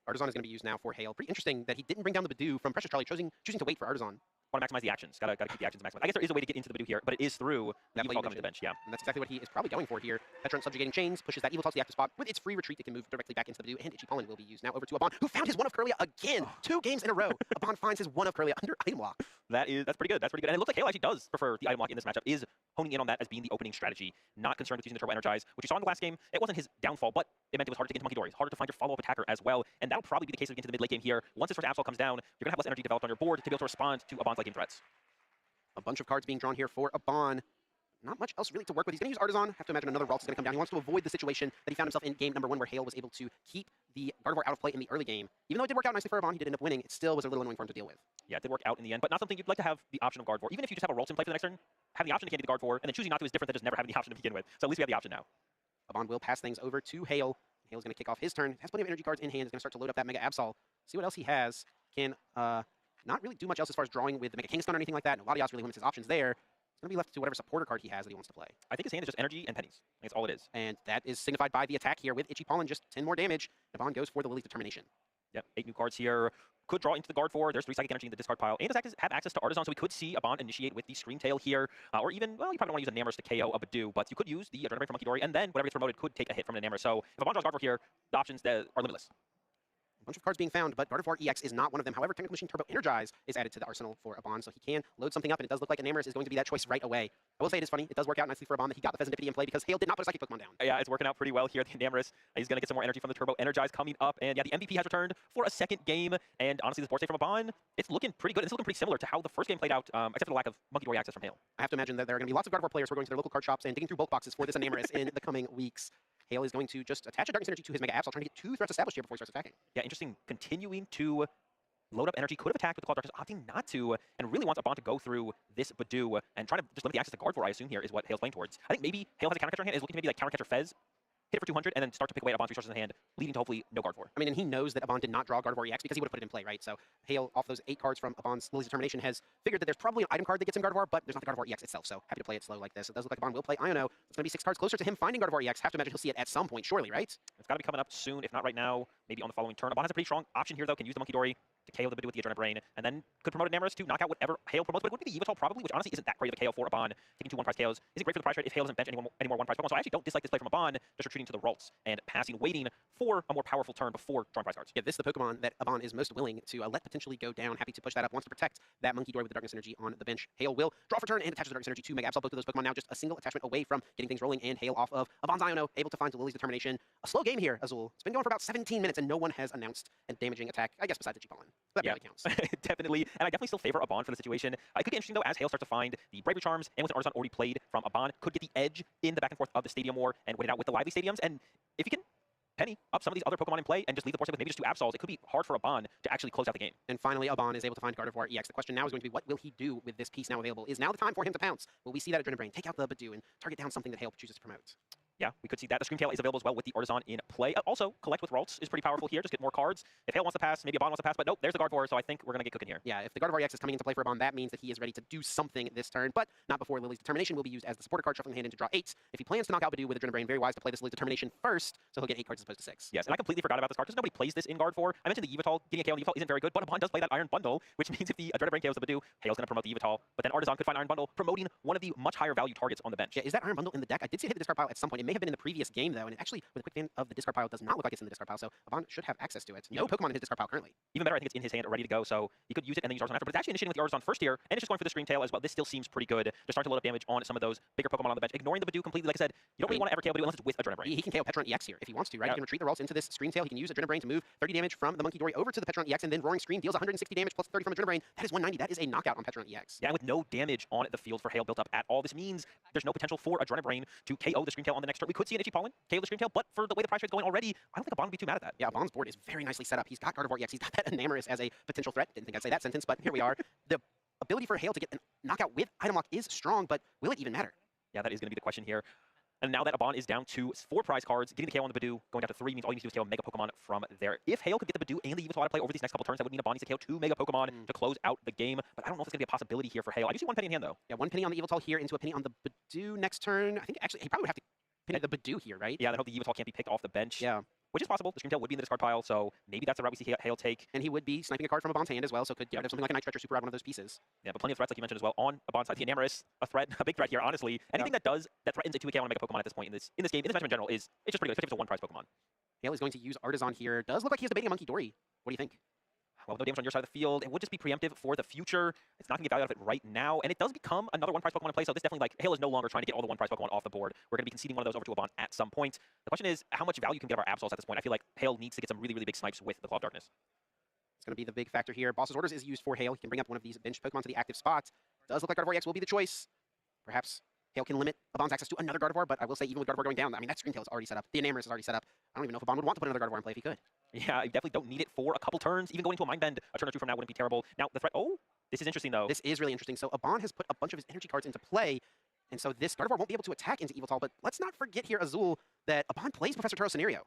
Artisan is going to be used now for Hale. Pretty interesting that he didn't bring down the Badoo from Precious Trolley, choosing to wait for Artisan. Want to maximize the actions. Gotta keep the actions maximized. I guess there is a way to get into the Badoo here, but it is through the Yveltal coming to the bench. Yeah, and that's exactly what he is probably going for here. Petron subjugating chains pushes that Yveltal to the active spot with its free retreat. It can move directly back into the Badoo, and Itchy Pollen will be used now over to Abon, who found his one of Curlia again. 2 games in a row. Abon finds his one of Curlia under item lock. That's pretty good. That's pretty good. And it looks like Hale actually does prefer the item lock in this matchup. Is honing in on that as being the opening strategy. Not concerned with using the Turbo Energize, which you saw in the last game. It wasn't his downfall, but it meant it was harder to get into Monkey Dories, harder to find your follow-up attacker as well. And that'll probably be the case as we get into the mid-late game here. Once this first Absol comes down, you're gonna have less energy developed on your board to be able to respond to Abon's late game threats. A bunch of cards being drawn here for Abon. Not much else really to work with. He's going to use Artisan. Have to imagine another Ralts is going to come down. He wants to avoid the situation that he found himself in game number 1, where Hale was able to keep the Gardevoird out of play in the early game. Even though it did work out nicely for Abon, he did end up winning. It still was a little annoying for him to deal with. Yeah, it did work out in the end, but not something you'd like to have the option of Gardevoird. Even if you just have a Ralts in play for the next turn, having the option to candy the Gardevoird, and then choosing not to is different than just never having the option to begin with. So at least we have the option now. Abon will pass things over to Hale. Hale's going to kick off his turn. Has plenty of energy cards in hand. Is going to start to load up that Mega Absol. See what else he has. Can not really do much else as far as drawing with the Mega Kangaskhan or anything like that. No, Latias really limits his options there. It's going to be left to whatever supporter card he has that he wants to play. I think his hand is just energy and pennies. I think that's all it is. And that is signified by the attack here with Itchy Pollen, just 10 more damage. Abon goes for the Lily's Determination. Yep, 8 new cards here. Could draw into the Gardevoird. There's 3 psychic energy in the discard pile. And does have access to Artisan, so we could see Abon initiate with the Screamtail here. Or even, well, you probably don't want to use a Namorous to KO a Badoo, but you could use the Adrenaline Brain from Monkey Dory, and then whatever gets promoted could take a hit from an Namorous. So if Abon draws Gardevoird here, the options are limitless. A bunch of cards being found, but Gardevoird EX is not one of them. However, Technical Machine Turbo Energize is added to the arsenal for Abon, so he can load something up, and it does look like a Namorous is going to be that choice right away. I will say it is funny. It does work out nicely for Abon that he got the Pheasantipity in play because Hale did not put a Psychic Pokemon down. Yeah, it's working out pretty well here. The Namorous, he's going to get some more energy from the Turbo Energize coming up, and yeah, the MVP has returned for a second game, and honestly, this board state from Abon, it's looking pretty good. It's looking pretty similar to how the first game played out, except for the lack of Monkey Dory access from Hale. I have to imagine that there are going to be lots of Gardevoird players who are going to their local card shops and digging through bulk boxes for this Namorous in the coming weeks. Hale is going to just attach a Darkness Energy to his Mega Absol, trying to get 2 threats established here before he starts attacking. Yeah, interesting. Continuing to load up energy. Could have attacked with the Claw Darkness, opting not to, and really wants Abon to go through this Badoo and try to just limit the access to Gardevoird, I assume here is what Hale's playing towards. I think maybe Hale has a counter catcher in hand, is looking to maybe like counter catcher Fez, hit it for 200, and then start to pick away at Abon's resources in hand, leading to hopefully no Gardevoird. I mean, and he knows that Abon did not draw Gardevoird EX because he would have put it in play, right? So Hale, off those 8 cards from Abon's Lily's Determination, has figured that there's probably an item card that gets him Gardevoird, but there's not the Gardevoird EX itself, so happy to play it slow like this. It does look like Abon will play Iono. It's going to be 6 cards closer to him finding Gardevoird EX. Have to imagine he'll see it at some point, surely, right? It's got to be coming up soon, if not right now, maybe on the following turn. Abon has a pretty strong option here, though. Can use the Monkey Dory to KO the Badoo with the Adrenaline Brain, and then could promote a Namorous to knock out whatever Hale promotes, but it would be the Yveltal probably, which honestly isn't that great of a KO for Abon. Taking 2 1-prize KOs isn't great for the price rate if Hale doesn't bench any more 1-prize Pokemon, so I actually don't dislike this play from Abon, just retreating to the Ralts and passing, waiting for a more powerful turn before drawing prize cards. Yeah, this is the Pokemon that Abon is most willing to let potentially go down. Happy to push that up, wants to protect that Monkey Dory with the Darkness Energy on the bench. Hale will draw for turn and attaches the Darkness Energy to Mega Absol. Both of those Pokemon now just a single attachment away from getting things rolling, and Hale off of Abon's Iono, able to find Lily's Determination. A slow game here, Azul. It's been going for about 17 minutes, and no one has announced a damaging attack, I guess, besides Itchy Pollen. That really counts. Definitely, and I definitely still favor Abon for the situation. It could get interesting, though, as Hale starts to find the Bravery Charms, and with an Artisan already played from Abon, could get the edge in the back and forth of the Stadium War and win it out with the Lively Stadiums, and if he can penny up some of these other Pokemon in play and just leave the board set with maybe just 2 Absols, it could be hard for Abon to actually close out the game. And finally, Abon is able to find Gardevoird EX. The question now is going to be, what will he do with this piece now available? Is now the time for him to pounce? Will we see that Adrenaline Brain take out the Badoo and target down something that Hale chooses to promote? Yeah, we could see that. The Screamtail is available as well with the Artisan in play. Also, collect with Ralts is pretty powerful here. Just get more cards. If Hale wants to pass, maybe Abon wants to pass, but nope, there's the Gardevoird, so I think we're going to get cooking here. Yeah, if the Gardevoird EX is coming into play for Abon, that means that he is ready to do something this turn, but not before Lily's Determination will be used as the supporter card, shuffling the hand in to draw 8. If he plans to knock out Badoo with Adrenaline Brain, very wise to play this Lily's Determination first, so he'll get 8 cards as opposed to 6. Yes, and I completely forgot about this card because nobody plays this in Gardevoird. I mentioned the Yveltal. Getting a KO on the Yveltal isn't very good, but Abon does play that Iron Bundle, which means if the Adrenaline Brain KOs the Badoo, Hale's going to promote the Yveltal, but then Artisan could find Iron Bundle, promoting one of the much higher value targets on the bench. Yeah, is that Iron Bundle in the deck? I did see it hit the discard pile at some point. It may may have been in the previous game, though, and it actually, with a quick fan of the discard pile, does not look like it's in the discard pile, so Abon should have access to it. No Pokemon in his discard pile currently. Even better, I think it's in his hand, ready to go, so he could use it and then use Artisan after. But it's actually initiating with the Artisan first here, and it's just going for the Scream Tail as well. This still seems pretty good. Just starting to load up damage on some of those bigger Pokemon on the bench. Ignoring the Badoo completely, like I said, you don't really want to ever KO Badoo unless it's with Adrenaline Brain. He can KO Petron EX here if he wants to, right? He can retreat the Ralts into this Scream Tail. He can use Adrenaline Brain to move 30 damage from the Monkey Dory over to the Petron EX, and then Roaring Scream deals 160 damage plus 30 from Adrenaline Brain. That is 190. That is a knockout on Petron EX. Yeah, and with no damage on the field for Hale built up at all, this means there's no potential for Adrenaline Brain to KO the Scream Tail on the next turn. We could see an Itchy Pollen KO the Scream Tail, but for the way the price trade's going already, I don't think Abon would be too mad at that. Yeah, Abon's board is very nicely set up. He's got Gardevoird EX. He's got that Enamorus as a potential threat. Didn't think I'd say that sentence, but here we are. The ability for Hale to get a knockout with Item Lock is strong, but will it even matter? Yeah, that is going to be the question here. And now that Abon is down to 4 prize cards, getting the KO on the Badoo, going down to 3 means all you need to do is KO Mega Pokemon from there. If Hale could get the Badoo and the Yveltal out of play over these next couple turns, that would mean Abon needs to KO 2 Mega Pokemon to close out the game. But I don't know if it's going to be a possibility here for Hale. I do see 1 penny in hand, though. Yeah, 1 penny on the Yveltal here into a penny on the Badoo next turn. I think actually he probably would have to penny the Badoo here, right? Yeah, then hope the Yveltal can't be picked off the bench. Yeah. Which is possible. The Scream Tail would be in the discard pile, so maybe that's the route we see Hale take. And he would be sniping a card from Abon's hand as well, so could get rid of something like a Night Stretcher Super Rod, one of those pieces. Yeah, but plenty of threats, like you mentioned as well, on Abon's side. The Enamorus, a threat, a big threat here, honestly. Anything that threatens a 2 KO on a Mega Pokemon at this point in this game, in this matchup in general, it's just pretty good, especially if it's a 1 prize Pokemon. Hale is going to use Artisan here. Does look like he's debating a Monkey Dory. What do you think? Well, with no damage on your side of the field, it would just be preemptive for the future. It's not going to get value out of it right now, and it does become another 1 prize Pokemon in play, so this definitely, like, Hale is no longer trying to get all the 1 prize Pokemon off the board. We're going to be conceding one of those over to Abon at some point. The question is, how much value can we get of our Absols at this point? I feel like Hale needs to get some really, really big snipes with the Claw of Darkness. It's going to be the big factor here. Boss's Orders is used for Hale. He can bring up one of these bench Pokemon to the active spot. Does look like Gardevoird EX will be the choice. Perhaps Hale can limit Abon's access to another Gardevoird, but I will say even with Gardevoird going down, I mean, that Screen Tail is already set up. The Enamorus is already set up. I don't even know if Abon would want to put another Gardevoird in play if he could. Yeah, you definitely don't need it for a couple turns. Even going to a Mind Bend a turn or 2 from now wouldn't be terrible. Now, the threat... Oh, this is interesting, though. This is really interesting. So Abon has put a bunch of his energy cards into play, and so this Gardevoird won't be able to attack into Yveltal, but let's not forget here, Azul, that Abon plays Professor Turo scenario.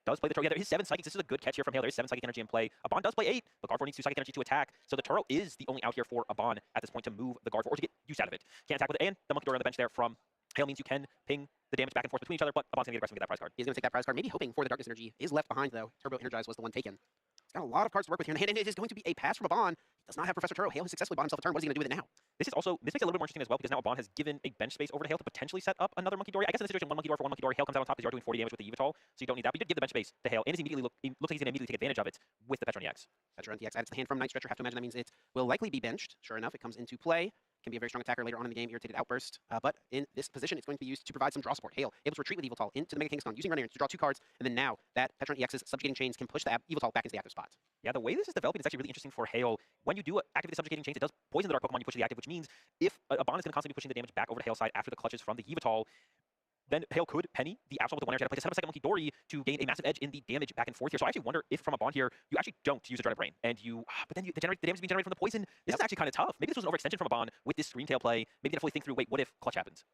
Does play the Turo. Yeah, there is 7 Psychics. This is a good catch here from Hale. There is 7 Psychic Energy in play. Abon does play 8, but Gardevoird needs 2 Psychic Energy to attack. So the Turo is the only out here for Abon at this point to move the Gardevoird or to get use out of it. Can't attack with it. And the Monkey Dory on the bench there from Hale means you can ping the damage back and forth between each other, but Abon's going to get aggressive and get that prize card. He's going to take that prize card, maybe hoping for the Darkness Energy. Is left behind, though. Turbo Energize was the one taken. He's got a lot of cards to work with here in hand, and it is going to be a pass from Abon. He does not have Professor Turo. Hale has successfully bought himself a turn. What is he going to do with it now? This makes it a little bit more interesting as well, because now Abon has given a bench space over to Hale to potentially set up another Monkey Dory. I guess in this situation, 1 Monkey Dory for 1 Monkey Dory. Hale comes out on top because you are doing 40 damage with the Yveltal, so you don't need that. But you did give the bench space to Hale, and he looks like he's going to immediately take advantage of it with the Petron EX. Petron EX adds to the hand from Night Stretcher. Have to imagine that means it will likely be benched. Sure enough, it comes into play. Can be a very strong attacker later on in the game, Irritated Outburst. But in this position, it's going to be used to provide some draw support. Hale able to retreat with Yveltal into the Mega Kangaskhan, using Running to draw 2 cards, and then now that Petron EX's Subjugating Chains can push the Yveltal back into the active spot. Yeah, the way this is developing is actually really interesting for Hale. When you do activate the Subjugating Chains, it does poison the Dark Pokemon you push to the active, which means if Abon is going to constantly be pushing the damage back over to Hale's side after the clutches from the Yveltal, then Hale could penny the Absol with the 1 energy play to set up a second Monkey Dory to gain a massive edge in the damage back and forth here. So I actually wonder if from Abon here, you actually don't use a Dreaded Brain, and but then the damage is being generated from the poison. This is actually kind of tough. Maybe this was an overextension from Abon with this Screen Tail play. Maybe they fully think through, wait, what if clutch happens?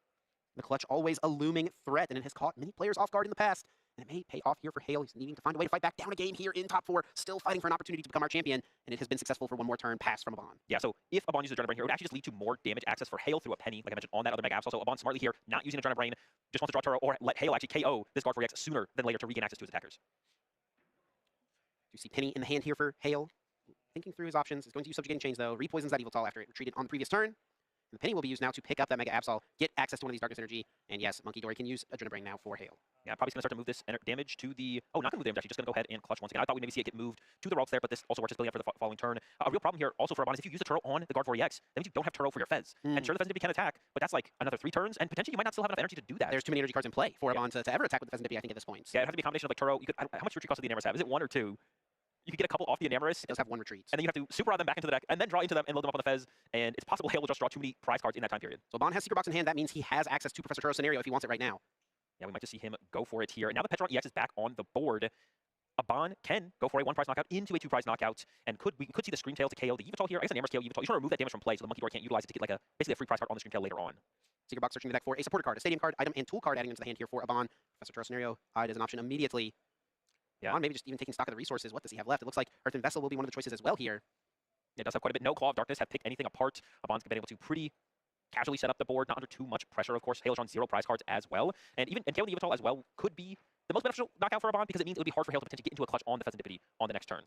The clutch always a looming threat, and it has caught many players off guard in the past. And it may pay off here for Hale. He's needing to find a way to fight back down a game here in top 4, still fighting for an opportunity to become our champion, and it has been successful for 1 more turn pass from Abon. Yeah, so if Abon uses Adrenaline Brain here, it would actually just lead to more damage access for Hale through a penny, like I mentioned on that other Mega Absol. So Abon smartly here, not using Adrenaline Brain, just wants to draw Turo or let Hale actually KO this Gardevoird EX sooner than later to regain access to his attackers. You see Penny in the hand here for Hale. Thinking through his options. He's going to use Subjugating Chains, though. Repoisons that Yveltal after it retreated on the previous turn. And the Penny will be used now to pick up that Mega Absol, get access to one of these Darkness Energy, and yes, Monkey Dory can use Adrenaline Brain now for Hale. Yeah, probably going to start to move this damage to the... Oh, not going to move damage, actually. Just going to go ahead and clutch once again. I thought we'd maybe see it get moved to the Ralts there, but this also works just building up for the following turn. A real problem here also for Abon is if you use the Turo on the Gardevoird EX, that means you don't have Turo for your Fez. And sure, the Pheasant can attack, but that's like another 3 turns, and potentially you might not still have enough energy to do that. There's too many energy cards in play for Abon to ever attack with the Pheasant, I think, at this point. Yeah, it has to be a combination of like Turo. How much retreat cost do the Enamorus have? Is it 1 or 2? You could get a couple off the Enamorus. It does have 1 retreat. And then you have to Super Rod them back into the deck, and then draw into them and load them up on the Fez. And it's possible Hale will just draw too many prize cards in that time period. So Abon has Secret Box in hand. That means he has access to Professor Turo's scenario if he wants it right now. Yeah, we might just see him go for it here. And now the Petron EX is back on the board. Abon can go for a 1 prize knockout into a 2 prize knockout, and we could see the Scream Tail to KO the Yveltal here. I guess an Enamorus KO Yveltal. You just want to remove that damage from play so the Monkey Dory can't utilize it to get like basically a free prize card on the Scream Tail later on. Secret Box searching the deck for a supporter card, a stadium card, item, and tool card adding into the hand here for Abon. Professor Turo's scenario eyed as an option immediately. Yeah. Abon maybe just even taking stock of the resources. What does he have left? It looks like Earth and Vessel will be one of the choices as well here. It does have quite a bit. No Claw of Darkness have picked anything apart. Abon's been able to pretty casually set up the board, not under too much pressure, of course. Hale's on 0 prize cards as well. And KO the Yveltal as well could be the most beneficial knockout for Abon because it means it would be hard for Hale to potentially get into a clutch on the Pheasant on the next turn.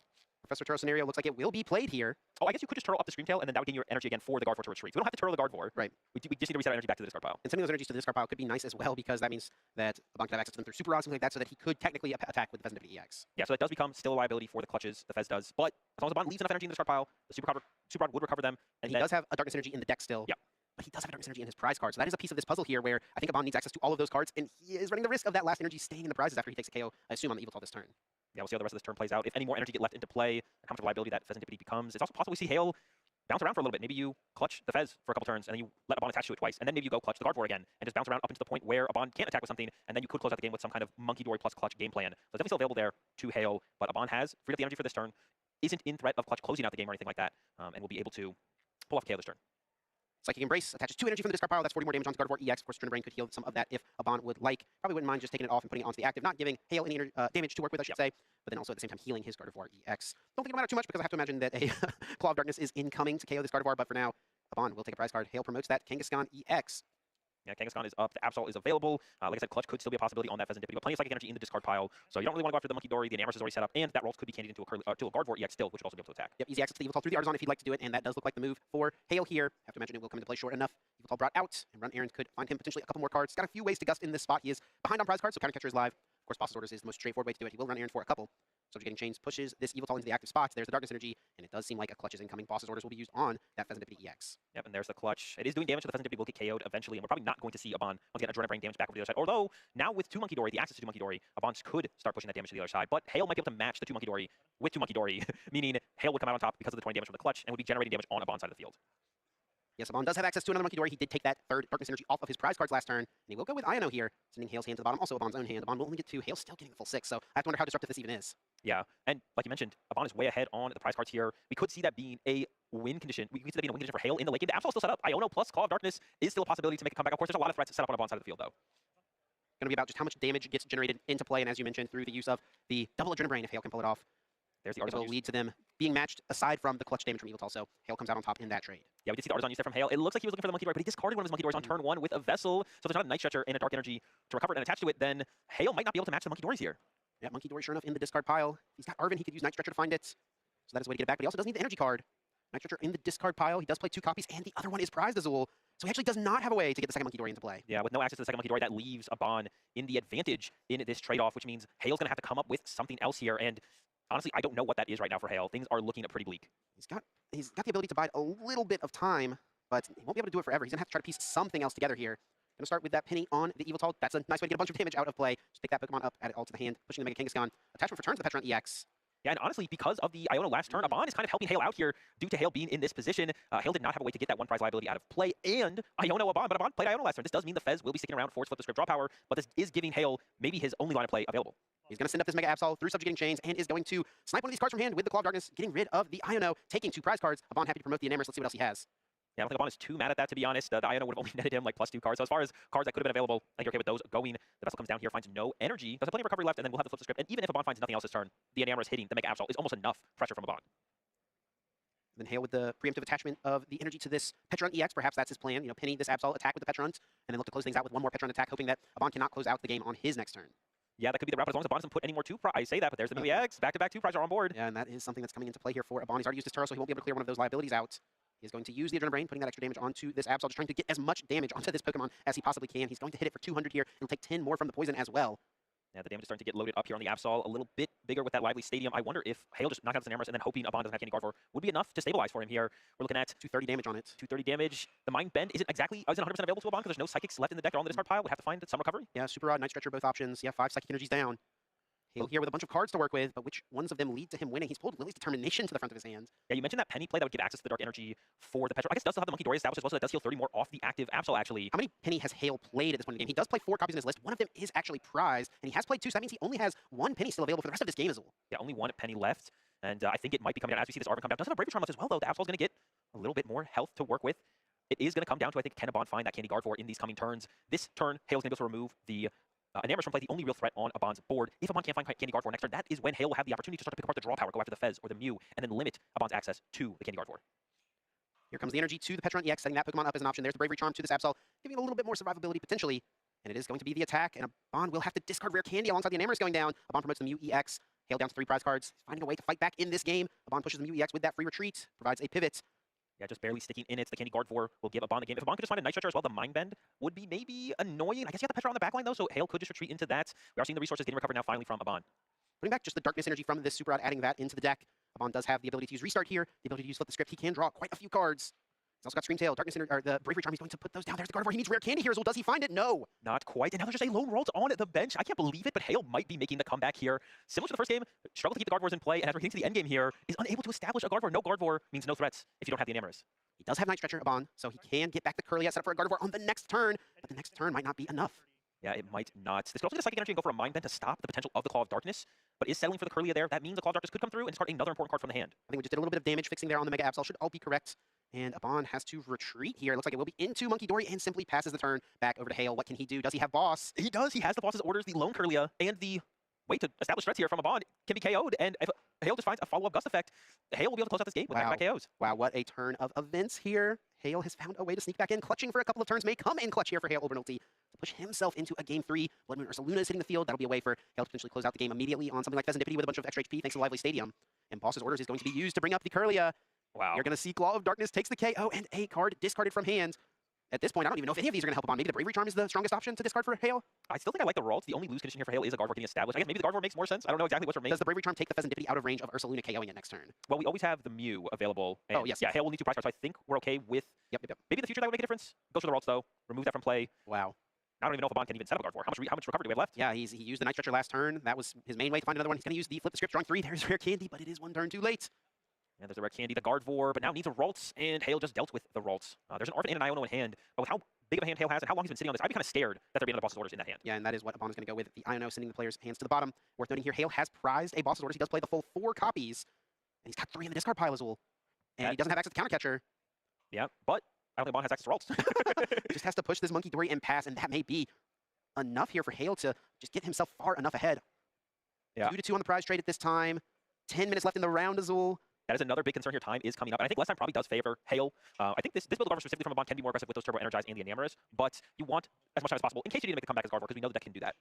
Professor Turtle scenario looks like it will be played here. Oh, I guess you could just turtle up the Screamtail, and then that would gain your energy again for the Gardevoird to retreat. So we don't have to turtle the Gardevoird. Right. We just need to reset our energy back to the discard pile. And sending those energies to the discard pile could be nice as well, because that means that Abon could have access to them through Super Rod, something like that, so that he could technically attack with the Fez EX. Yeah, so that does become still a liability for the clutches, the Fez does. But as long as Abon leaves enough energy in the discard pile, the Super Rod would recover them. And he does have a Darkness energy in the deck still. Yeah. But he does have a Darkness energy in his prize card. So that is a piece of this puzzle here where I think Abon needs access to all of those cards, and he is running the risk of that last energy staying in the prizes after he takes a KO, I assume, on the Yveltal this turn. Yeah, we'll see how the rest of this turn plays out. If any more energy get left into play, and how much of a liability that Fez becomes. It's also possible we see Hale bounce around for a little bit. Maybe you clutch the Fez for a couple turns, and then you let Abon attach to it twice, and then maybe you go clutch the Gardevoird again, and just bounce around up into the point where Abon can't attack with something, and then you could close out the game with some kind of Monkey Dory plus clutch game plan. So it's definitely still available there to Hale, but Abon has freed up the energy for this turn, isn't in threat of clutch closing out the game or anything like that, and will be able to pull off KO this turn. Psychic Embrace attaches 2 energy from the discard pile. That's 40 more damage onto Gardevoird EX. Of course, Trainer Brain could heal some of that if Abon would like. Probably wouldn't mind just taking it off and putting it onto the active, not giving Hale any damage to work with, I should say, but then also at the same time healing his Gardevoird EX. Don't think it'll matter too much because I have to imagine that a Claw of Darkness is incoming to KO this Gardevoird, but for now, Abon will take a prize card. Hale promotes that. Kangaskhan EX. Yeah, Kangaskhan is up. The Absol is available. Like I said, clutch could still be a possibility on that Fez but plenty of psychic energy in the discard pile. So you don't really want to go after the Monkey Dory. The Enamorous is already set up, and that rolls could be candied into a Gardevoird EX still, which would also be able to attack. Yep, easy access to the Yveltal through the Artisan if he'd like to do it, and that does look like the move for Hale here. Have to imagine it will come into play short enough. Yveltal brought out, and Run Errand could find him potentially a couple more cards. He's got a few ways to gust in this spot. He is behind on prize cards, so Countercatcher is live. Of course, Boss's Orders is the most straightforward way to do it. He will Run Errand for a couple. Subjugating Chains pushes this Yveltal into the active spot. There's the Darkness energy, and it does seem like a clutch is incoming. Boss's Orders will be used on that Pheasantipity EX. Yep, and there's the clutch. It is doing damage, so the Pheasantipity will get KO'd eventually, and we're probably not going to see Abon once again a Brain damage back over the other side. Although, now with 2 Monkey Dory, the access to 2 Monkey Dory, Abon could start pushing that damage to the other side. But Hale might be able to match the 2 Monkey Dory with 2 Monkey Dory, meaning Hale would come out on top because of the 20 damage from the clutch, and would be generating damage on Abon's side of the field. Yes, Abon does have access to another Monkey Dory. He did take that 3rd Darkness energy off of his prize cards last turn, and he will go with Iono here, sending Hale's hand to the bottom. Also Abon's own hand. Abon will only get 2. Hale's still getting the full 6, so I have to wonder how disruptive this even is. Yeah, and like you mentioned, Abon is way ahead on the prize cards here. We could see that being a win condition. We could see that being a win condition for Hale in the late game. The Absol still set up. Iono plus Claw of Darkness is still a possibility to make a comeback. Of course, there's a lot of threats set up on Abon's side of the field, though. Going to be about just how much damage gets generated into play, and as you mentioned, through the use of the double Adrenaline Brain, if Hale can pull it off. There's the It Artisan will use. lead to them being matched aside from the clutch damage from Yveltal, so Hale comes out on top in that trade. Yeah, we did see the Artisan use there from Hale. It looks like he was looking for the Monkey Dory, but he discarded one of his Monkey Dories on turn 1 with a Vessel. So if there's not a Night Stretcher and a Dark Energy to recover it and attach to it, then Hale might not be able to match the Monkey Dories here. Yeah, Monkey Dory sure enough in the discard pile. He's got Arven, he could use Night Stretcher to find it. So that is a way to get it back, but he also does need the energy card. Night Stretcher in the discard pile. He does play 2 copies, and the other one is prized Azul. So he actually does not have a way to get the second Monkey Dory into play. Yeah, with no access to the second Monkey Dory, that leaves Abon in the advantage in this trade-off, which means Hale's going to have to come up with something else here. And honestly, I don't know what that is right now for Hale. Things are looking pretty bleak. He's got the ability to bide a little bit of time, but he won't be able to do it forever. He's going to have to try to piece something else together here. Going to start with that penny on the Yveltal. That's a nice way to get a bunch of damage out of play. Just pick that Pokemon up, add it all to the hand, pushing the Mega Kangaskhan. Attachment for turns to the Petron EX. Yeah, and honestly, because of the Iono last turn, Abon is kind of helping Hale out here due to Hale being in this position. Hale did not have a way to get that 1 prize liability out of play, and Iono Abon, but Abon played Iono last turn. This does mean the Fez will be sticking around for flip the script draw power, but this is giving Hale maybe his only line of play available. He's going to send up this Mega Absol through Subjugating Chains and is going to snipe one of these cards from hand with the Claw of Darkness, getting rid of the Iono, taking 2 prize cards. Abon happy to promote the Enamorous. Let's see what else he has. Yeah, I don't think Abon is too mad at that, to be honest. The Iono would have only netted him like +2 cards. So as far as cards that could have been available, I think you're okay with those going. The Vessel comes down here, finds no energy, does have plenty of recovery left, and then we'll have the flip the script. And even if Abon finds nothing else this turn, the Enamorous hitting the Mega Absol is almost enough pressure from Abon. Then Hale with the preemptive attachment of the energy to this Petron EX. Perhaps that's his plan. You know, penny this Absol, attack with the Petrons, and then look to close things out with 1 more Petron attack, hoping that Abon cannot close out the game on his next turn. Yeah, that could be the route, but as long as Abon doesn't put any more 2 prize, I say that, but there's the Movie X. Back-to-back 2 prizes are on board. Yeah, and that is something that's coming into play here for Abon. He's already used his Turo, so he won't be able to clear one of those liabilities out. He is going to use the Adrenaline Brain, putting that extra damage onto this Absol, just trying to get as much damage onto this Pokemon as he possibly can. He's going to hit it for 200 here, and he'll take 10 more from the poison as well. Yeah, the damage is starting to get loaded up here on the Absol, a little bit bigger with that lively stadium. I wonder if Hale just knocked out the Enamorous and then hoping Abon doesn't have any Gardevoird would be enough to stabilize for him here. We're looking at 230 damage on it. 230 damage. The Mind Bend isn't 100% available to Abon because there's no Psychics left in the deck. They're all in the discard pile. Would have to find some recovery. Yeah, Super Rod, Night Stretcher, both options. Yeah, 5 Psychic Energies down. Hale here with a bunch of cards to work with, but which ones of them lead to him winning? He's pulled Lily's Determination to the front of his hand. Yeah, you mentioned that penny play that would give access to the Dark Energy for the Petro. I guess does still have the Monkey Dory established as well, so that does heal 30 more off the active Absol, actually. How many penny has Hale played at this point in the game? He does play 4 copies in his list. One of them is actually prized, and he has played 2, so that means he only has 1 penny still available for the rest of this game as well. Yeah, only 1 penny left, and I think it might be coming down as we see this Arven come down. Does have a Bravery Charm left as well, though. The Absol's going to get a little bit more health to work with. It is going to come down to, I think, can Abon find that Candy Gardevoird in these coming turns? This turn, Hale's going to be able to remove the Enamorous from play, the only real threat on Abon's board. If Abon can't find Candy Gardevoird next turn, that is when Hale will have the opportunity to start to pick apart the draw power, go after the Fez or the Mew, and then limit Abon's access to the Candy Gardevoird. Here comes the energy to the Petron EX, setting that Pokemon up as an option. There's the Bravery Charm to this Absol, giving it a little bit more survivability potentially. And it is going to be the attack, and Abon will have to discard Rare Candy alongside the Enamorous going down. Abon promotes the Mew EX. Hale down to 3 prize cards, finding a way to fight back in this game. Abon pushes the Mew EX with that free retreat, provides a pivot. Yeah, just barely sticking in it. The Candy Gardevoird will give Abon the game. If Abon could just find a Night Stretcher as well, the Mind Bend would be maybe annoying. I guess you have the pressure on the backline, though, so Hale could just retreat into that. We are seeing the resources getting recovered now finally from Abon. Putting back just the darkness energy from this Super Rod, adding that into the deck. Abon does have the ability to use Restart here, the ability to use Flip the Script. He can draw quite a few cards. He's also got Scream Tail, Darkness Energy, or the Bravery Charm. He's going to put those down. There's the Gardevoird. He needs Rare Candy here as well. Does he find it? No. Not quite. And now there's just a lone Ralt on the bench. I can't believe it, but Hale might be making the comeback here. Similar to the first game, struggled to keep the Gardevoirds in play, and as we're getting to the end game here, is unable to establish a Gardevoird. No Gardevoird means no threats if you don't have the Enamorous. He does have Night Stretcher, Abon, so he can get back the Curlia set up for a Gardevoird on the next turn, but the next turn might not be enough. Yeah, it might not. This could also get a Psychic Energy and go for a Mind Bend to stop the potential of the Claw of Darkness, but is settling for the Curlia there. That means the Claw of Darkness could come through and discard another important card from the hand. I think we just did a little bit of damage fixing there on the Mega Absol. Should all be correct. And Abon has to retreat here. It looks like it will be into Monkey Dory and simply passes the turn back over to Hale. What can he do? Does he have Boss? He does. He has the boss's orders, the Lone Curlia, and the way to establish threats here from Abon can be KO'd. And if Hale just finds a follow-up Gust effect, Hale will be able to close out this game with back-to-back KOs. Wow, what a turn of events here. Hale has found a way to sneak back in. Clutching for a couple of turns may come in clutch here for Hale Obernolte to push himself into a game 3. Blood Moon Ursaluna is hitting the field. That'll be a way for Hale to potentially close out the game immediately on something like Pheasantipity with a bunch of extra HP thanks to the Lively Stadium. And Boss's orders is going to be used to bring up the Curlia. Wow. You're going to see Claw of Darkness takes the KO and a card discarded from hand. At this point, I don't even know if any of these are going to help Abon. Maybe the Bravery Charm is the strongest option to discard for Hale. I still think I like the Ralts. The only lose condition here for Hale is a Gardevoird getting established. I guess maybe the Gardevoird makes more sense. I don't know exactly what's remains. Does the Bravery Charm take the Pheasantipity out of range of Ursaluna KOing it next turn? Well, we always have the Mew available. And oh, yes. Yeah, Hale will need 2 prize cards, so I think we're okay with... Yep. Maybe in the future that would make a difference. Goes for the Ralts, though. Remove that from play. Wow. I don't even know if Abon can even set up a Gardevoird. How much recovery do we have left? Yeah, he used the Night Stretcher last turn. That was his main way to find another one. He's going to use the Flip the Script, drawing 3. There's Rare Candy, but it is 1 turn too late. And there's a Rare Candy, the Gardevoird, but now needs a Ralts, and Hale just dealt with the Ralts. There's an Arvin and an Iono in hand, but with how big of a hand Hale has and how long he's been sitting on this, I'd be kind of scared that there'd be another boss's orders in that hand. Yeah, and that is what Abon is going to go with. The Iono sending the player's hands to the bottom. Worth noting here, Hale has prized a boss's orders. He does play the full 4 copies, and he's got 3 in the discard pile as well. And he doesn't have access to Counter Catcher. Yeah, but I don't think Abon has access to Ralts. He just has to push this Monkey Dory and pass, and that may be enough here for Hale to just get himself far enough ahead. Yeah. 2-2 on the prize trade at this time. 10 minutes left in the round as well. That is another big concern here. Time is coming up. And I think less time probably does favor Hale. I think this build of Gardevoird specifically from Abon can be more aggressive with those Turbo Energize and the Enamorous, but you want as much time as possible in case you need to make the comeback as Gardevoird, because we know the deck can do that.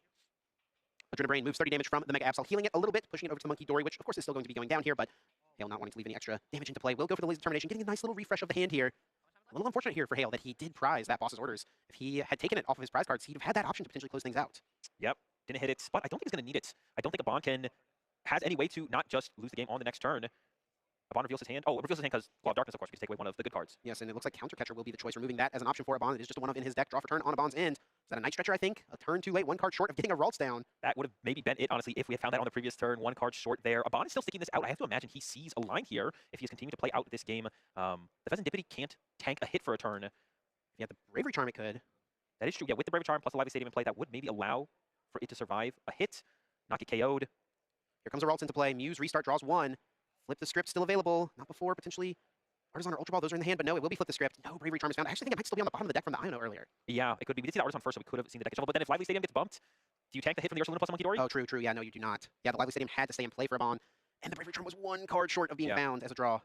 Adrenaline Brain moves 30 damage from the Mega Absol, healing it a little bit, pushing it over to the Monkey Dory, which of course is still going to be going down here, but Hale not wanting to leave any extra damage into play. Will go for the Laser Determination, getting a nice little refresh of the hand here. A little unfortunate here for Hale that he did prize that boss's orders. If he had taken it off of his prize cards, he'd have had that option to potentially close things out. Yep, didn't hit it, but I don't think he's going to need it. I don't think Abon has any way to not just lose the game on the next turn. Abon reveals his hand. Oh, it reveals his hand because Claw of Darkness, of course, because take away one of the good cards. Yes, and it looks like Counter Catcher will be the choice, removing that as an option for Abon. It is just a 1-of in his deck. Draw for turn on Abon's end. Is that a Night Stretcher, I think? A turn too late, 1 card short of getting a Ralts down. That would have maybe been it, honestly, if we had found that on the previous turn. 1 card short there. Abon is still sticking this out. I have to imagine he sees a line here if he is continuing to play out this game. The Pheasantipity can't tank a hit for a turn. If he had the Bravery Charm, it could. That is true. Yeah, with the Bravery Charm plus the Lively Stadium in play, that would maybe allow for it to survive a hit, not get KO'd. Here comes a Ralts into play. Muse Restart draws 1. Flip the Script still available. Not before potentially Artisan or Ultra Ball. Those are in the hand, but no, it will be Flip the Script. No Bravery Charm is found. I actually think it might still be on the bottom of the deck from the Iono earlier. Yeah, it could be. We did see the Artisan first, so we could have seen the deck shuffle. But then if Lively Stadium gets bumped, do you tank the hit from the Ursaluna plus the Monkey Dory? Oh, true. Yeah, no, you do not. Yeah, the Lively Stadium had to stay in play for Abon, and the Bravery Charm was 1 card short of being found as a draw.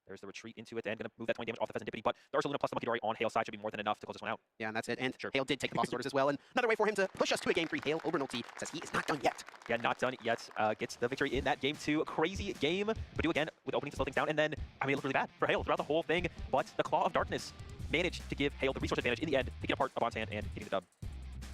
There's the retreat into it, and going to move that 20 damage off the Pheasantipity, but the Ursaluna plus the Monkey Dory on Hale's side should be more than enough to close this one out. Yeah, and that's it. And Hale did take the boss's orders as well, and another way for him to push us to a game 3. Hale Obernolte says he is not done yet. Yeah, not done yet. Gets the victory in that game 2. A crazy game, but do again with opening to slow things down, and then, I mean, it looked really bad for Hale throughout the whole thing, but the Claw of Darkness managed to give Hale the resource advantage in the end, picking apart Abon's hand and getting the dub.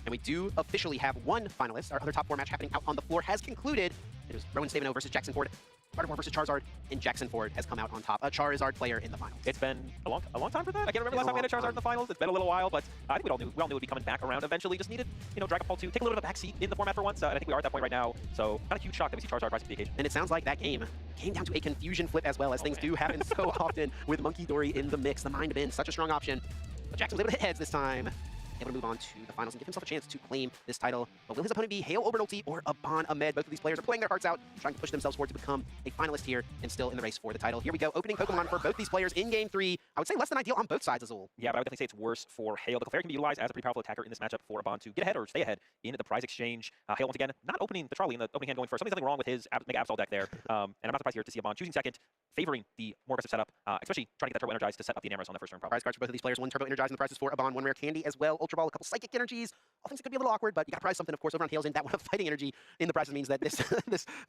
And we do officially have 1 finalist. Our other top 4 match happening out on the floor has concluded. It was Rowan Stavino versus Jackson Ford. Gardevoird versus Charizard, and Jackson Ford has come out on top. A Charizard player in the finals. It's been a long time for that. I can't remember last time we had a Charizard in the finals. It's been a little while, but I think we all knew it would be coming back around eventually. Just needed, Dragon Ball 2 take a little bit of a backseat in the format for once. And I think we are at that point right now. So not a huge shock that we see Charizard rise to the occasion. And it sounds like that game came down to a confusion flip as well, as things do happen so often with Monkey Dory in the mix. The Mind Bend, such a strong option. But Jackson was able to hit heads this time. Able to move on to the finals and give himself a chance to claim this title. But will his opponent be Hale Obernolte or Abon Ahmed? Both of these players are playing their hearts out, trying to push themselves forward to become a finalist here and still in the race for the title. Here we go, opening Pokemon for both these players in Game 3. I would say less than ideal on both sides, Azul. Yeah, but I would definitely say it's worse for Hale. The Clefairy can be utilized as a pretty powerful attacker in this matchup for a Bond to get ahead or stay ahead in the prize exchange. Hale, once again, not opening the trolley in the opening hand going first. Something's wrong with his Mega Absol deck there. And I'm not surprised here to see a Bond choosing second, favoring the more aggressive setup, especially trying to get that Turbo Energize to set up the Enamorous on the first turn. Prize cards for both of these players. 1 Turbo Energize and the prizes for a Bond, 1 Rare Candy as well. Ultra Ball, a couple Psychic Energies. All things that could be a little awkward, but you got to prize something, of course, over on Hale's end. That one of Fighting Energy in the prizes means that this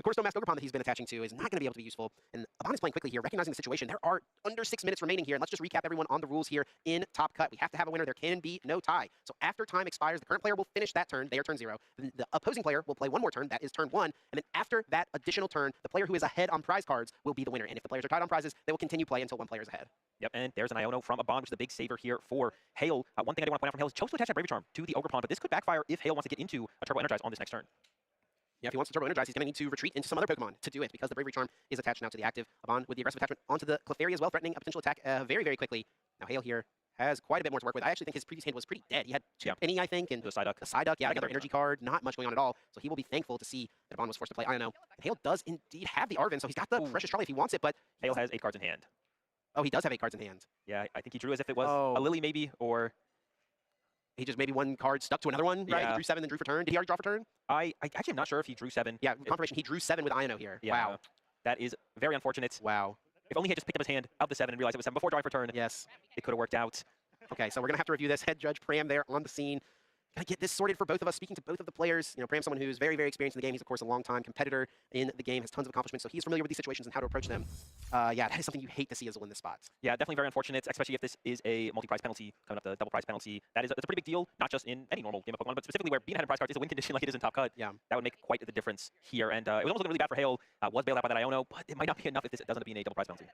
Cornerstone Mask Ogre that he's been attaching to is not going to be able to be useful. And Abon is playing quickly here, recognizing the situation. There are under 6 minutes remaining here. And let's just recap everyone on the rules here in Top Cut. We have to have a winner. There can be no tie. So after time expires, the current player will finish that turn. They are turn 0. Then the opposing player will play one more turn. That is turn 1. And then after that additional turn, the player who is ahead on prize cards will be the winner. And if the players are tied on prizes, they will continue play until one player is ahead. Yep, and there's an Iono from Abon, which is the big saver here for Hale. One thing I do want to point out from Hale is chose to attach that Bravery Charm to the Ogre Pawn, but this could backfire if Hale wants to get into a Turbo Energize on this next turn. Yeah, if he wants to Turbo Energize, he's going to need to retreat into some other Pokemon to do it because the Bravery Charm is attached now to the active. Abon with the aggressive attachment onto the Clefairy as well, threatening a potential attack very, very quickly. Now Hale here has quite a bit more to work with. I actually think his previous hand was pretty dead. He had Penny, I think, and the Psyduck. The Psyduck, yeah, another energy card. Not much going on at all. So he will be thankful to see that Abon was forced to play Iono. And Hale does indeed have the Arven, so he's got the Precious Trolley if he wants it, but Hale has 8 cards in hand. Oh, he does have 8 cards in hand. Yeah, I think he drew as if it was a Lily maybe, or he just maybe one card stuck to another one, right? He drew 7, then drew for turn. Did he already draw for turn? I actually am not sure if he drew 7. Yeah, confirmation. He drew 7 with Iono here. Yeah, wow. That is very unfortunate. Wow. If only he had just picked up his hand of the 7 and realized it was 7 before drawing for turn. Yes. It could have worked out. Okay, so we're going to have to review this. Head Judge Pram there on the scene. Got to get this sorted for both of us. Speaking to both of the players, you know, Pram's someone who's very, very experienced in the game. He's, of course, a long-time competitor in the game, has tons of accomplishments, so he's familiar with these situations and how to approach them. Yeah, that is something you hate to see Azul in this spot. Yeah, definitely very unfortunate, especially if this is a multi-prize penalty, coming up the double prize penalty. It's a pretty big deal, not just in any normal game of Pokemon, but specifically where being ahead in prize cards is a win condition like it is in Top Cut. Yeah. That would make quite the difference here, and it was almost looking really bad for Hale. Was bailed out by that Iono, but it might not be enough if this doesn't end up being a double prize penalty.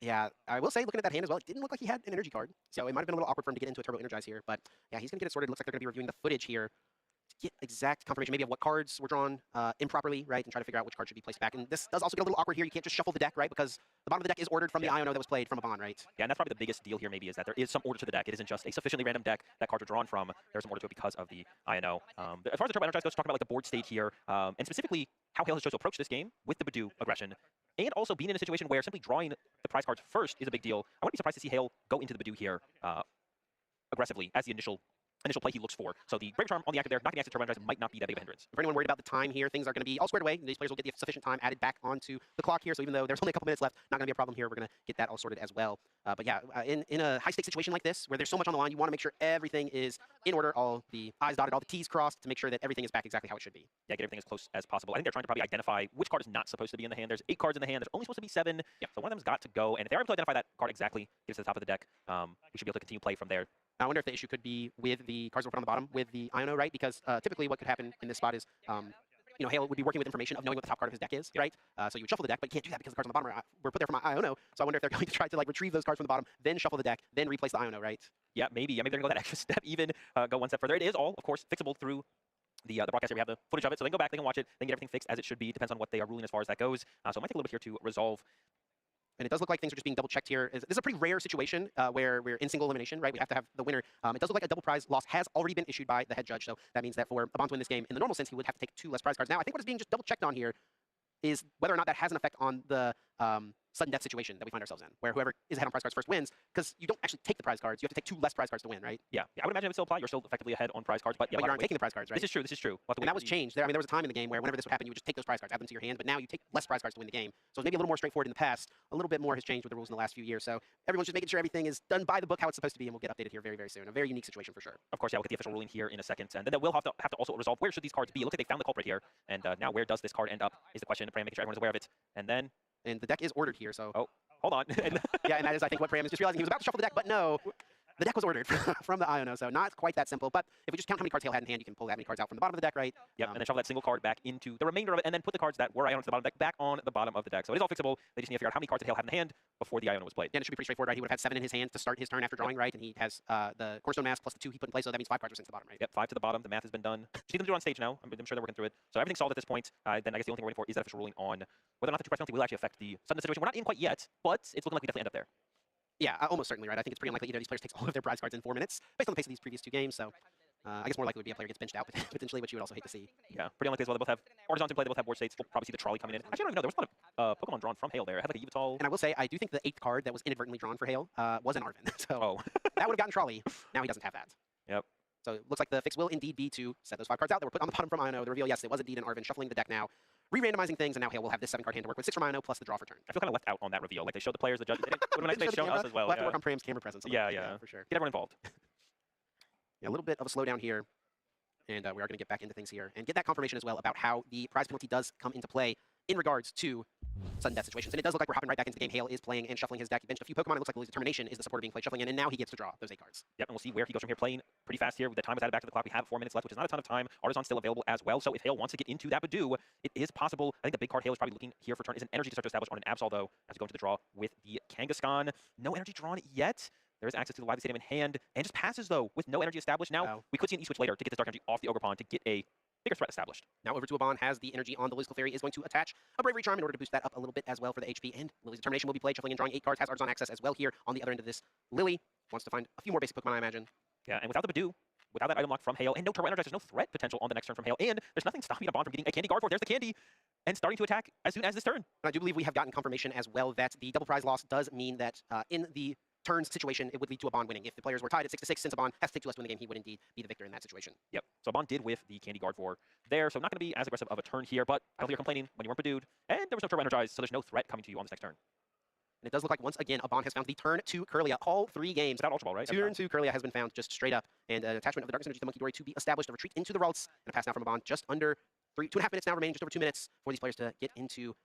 Yeah, I will say, looking at that hand as well, it didn't look like he had an energy card. So it might have been a little awkward for him to get into a Turbo Energize here. But yeah, he's going to get it sorted. Looks like they're going to be reviewing the footage here to get exact confirmation maybe of what cards were drawn improperly, right? And try to figure out which card should be placed back. And this does also get a little awkward here. You can't just shuffle the deck, right? Because the bottom of the deck is ordered from the Iono that was played from Abon, right? Yeah, and that's probably the biggest deal here maybe is that there is some order to the deck. It isn't just a sufficiently random deck that cards are drawn from. There's some order to it because of the Iono. As far as the Turbo Energize goes, talking about like the board state here, and specifically how Hale has chosen to approach this game with the Badoo aggression. And also being in a situation where simply drawing the prize cards first is a big deal. I wouldn't be surprised to see Hale go into the Badoo here aggressively as the initial play he looks for. So the Brave Charm on the active there, not getting access to Turbo Energize might not be that big of a hindrance. For anyone worried about the time here, things are going to be all squared away. These players will get the sufficient time added back onto the clock here. So even though there's only a couple minutes left, not going to be a problem here. We're going to get that all sorted as well. But yeah, in a high-stakes situation like this, where there's so much on the line, you want to make sure everything is in order, all the I's dotted, all the T's crossed, to make sure that everything is back exactly how it should be. Yeah, get everything as close as possible. I think they're trying to probably identify which card is not supposed to be in the hand. There's 8 cards in the hand. There's only supposed to be 7. Yeah, so one of them's got to go. And if they're able to identify that card exactly, get it to the top of the deck, we should be able to continue play from there. I wonder if the issue could be with the cards we're put on the bottom with the Iono, right? Because typically what could happen in this spot is, you know, Hale would be working with information of knowing what the top card of his deck is, right? So you would shuffle the deck, but you can't do that because the cards on the bottom were put there from Iono. So I wonder if they're going to try to like retrieve those cards from the bottom, then shuffle the deck, then replace the Iono, right? Yeah, maybe. Yeah, maybe they're going to go that extra step, even go one step further. It is all, of course, fixable through the broadcast here. We have the footage of it, so they can go back, they can watch it, they can get everything fixed as it should be. Depends on what they are ruling as far as that goes. So it might take a little bit here to resolve. And it does look like things are just being double checked here. This is a pretty rare situation where we're in single elimination, right? We have to have the winner. It does look like a double prize loss has already been issued by the head judge. So that means that for Abon to win this game, in the normal sense, he would have to take 2 less prize cards. Now, I think what is being just double checked on here is whether or not that has an effect on the sudden death situation that we find ourselves in, where whoever is ahead on prize cards first wins, because you don't actually take the prize cards. You have to take 2 less prize cards to win, right? Yeah, I would imagine it would still apply. You're still effectively ahead on prize cards, but yeah, but you aren't taking the prize cards, right? This is true. This is true. And that was changed. I mean, there was a time in the game where whenever this would happen, you would just take those prize cards, add them to your hand, but now you take less prize cards to win the game. So it's maybe a little more straightforward in the past. A little bit more has changed with the rules in the last few years. So everyone's just making sure everything is done by the book how it's supposed to be, and we'll get updated here very, very soon. A very unique situation for sure. Of course, yeah, we'll get the official ruling here in a second, and then we'll have to also resolve where should these cards be. It looks like they found the culprit here, and now where does this card end up is the question. Pram making sure everyone's aware of it, and then the deck is ordered here, so hold on. Yeah, and that is, I think, what Pram is just realizing. He was about to shuffle the deck, but no. The deck was ordered from the Iono, so not quite that simple. But if we just count how many cards Hale had in hand, you can pull that many cards out from the bottom of the deck, right? Yep, and then shuffle that single card back into the remainder of it, and then put the cards that were Iono to the bottom of the deck back on the bottom of the deck. So it is all fixable. They just need to figure out how many cards did Hale have in the hand before the Iono was played. Yeah, and it should be pretty straightforward, right? He would have had 7 in his hand to start his turn after drawing, right? And he has the Cornerstone Mask plus the 2 he put in place, so that means 5 cards were sent to the bottom, right? Yep, 5 to the bottom. The math has been done. Just need them to do it on stage now. I'm sure they're working through it. So everything's solved at this point. Then I guess the only thing we're waiting for is that official ruling on whether or not the 2 prize penalty will actually affect the sudden situation. We're not in quite yet, but it's looking like we definitely end up there. Yeah, almost certainly, right? I think it's pretty unlikely either of these players takes all of their prize cards in 4 minutes, based on the pace of these previous 2 games. So I guess more likely would be a player gets benched out potentially, which you would also hate to see. Yeah, pretty unlikely as well. They both have Artisans in play. They both have board states. We'll probably see the trolley coming in. Actually, I don't even know. There was a lot of Pokemon drawn from Hale there. It had like a Yveltal. And I will say, I do think the 8th card that was inadvertently drawn for Hale was an Arven. So Oh. that would have gotten trolley. Now he doesn't have that. Yep. So it looks like the fix will indeed be to set those 5 cards out that were put on the bottom from Ino. The reveal, yes, it was indeed an Arven. Shuffling the deck now. Re-randomizing things, and now Hale will have this 7-card hand to work with 6 from Ino plus the draw for turn. I feel kind of left out on that reveal. Like they showed the players, the judges. It would have been nice if they showed us as well. We'll have to work on Pram's camera presence. Yeah, for sure. Get everyone involved. Yeah, a little bit of a slowdown here. And we are going to get back into things here and get that confirmation as well about how the prize penalty does come into play in regards to sudden death situations. And it does look like we're hopping right back into the game. Hale is playing and shuffling his deck. He benched a few Pokemon. It looks like Lily's Determination is the supporter being played, shuffling in, and now he gets to draw those 8 cards. Yep, and we'll see where he goes from here. Playing pretty fast here. The time is added back to the clock. We have 4 minutes left, which is not a ton of time. Artisan's still available as well. So if Hale wants to get into that Badoo, it is possible. I think the big card Hale is probably looking here for turn is an energy to start to establish on an Absol, though, as we go into the draw with the Kangaskhan. No energy drawn yet. There is access to the Lively Stadium in hand, and just passes, though, with no energy established. Now, we could see an E-switch later to get this Dark Energy off the Ogre Pond to get a bigger threat established. Now over to Abon, has the energy on the Liz Clefairy, is going to attach a Bravery Charm in order to boost that up a little bit as well for the HP, and Lily's Determination will be played, shuffling and drawing 8 cards, has Artisan access as well here on the other end of this. Lily wants to find a few more basic Pokemon, I imagine. Yeah, and without the Badoo, without that item lock from Hale, and no Turbo Energize, there's no threat potential on the next turn from Hale, and there's nothing stopping Abon from getting a Candy Gardevoird. There's the Candy, and starting to attack as soon as this turn. And I do believe we have gotten confirmation as well that the double prize loss does mean that in the turns situation, it would lead to Abon winning. If the players were tied at 6-6, since Abon has to take 2 less to win the game, he would indeed be the victor in that situation. Yep. So Abon did with the Candy Gardevoird there, so not going to be as aggressive of a turn here, but I don't think you're complaining when you weren't Badooed, and there was no Turbo Energize, so there's no threat coming to you on this next turn. And it does look like, once again, Abon has found the turn to Kirlia. All 3 games. Without Ultra Ball, right? Turn to Kirlia has been found just straight up, and an attachment of the Darkness Energy to the Monkey Dory to be established, a retreat into the Ralts, and a pass now from Abon. Just under 2.5 minutes now remaining, just over 2 minutes for these players to get into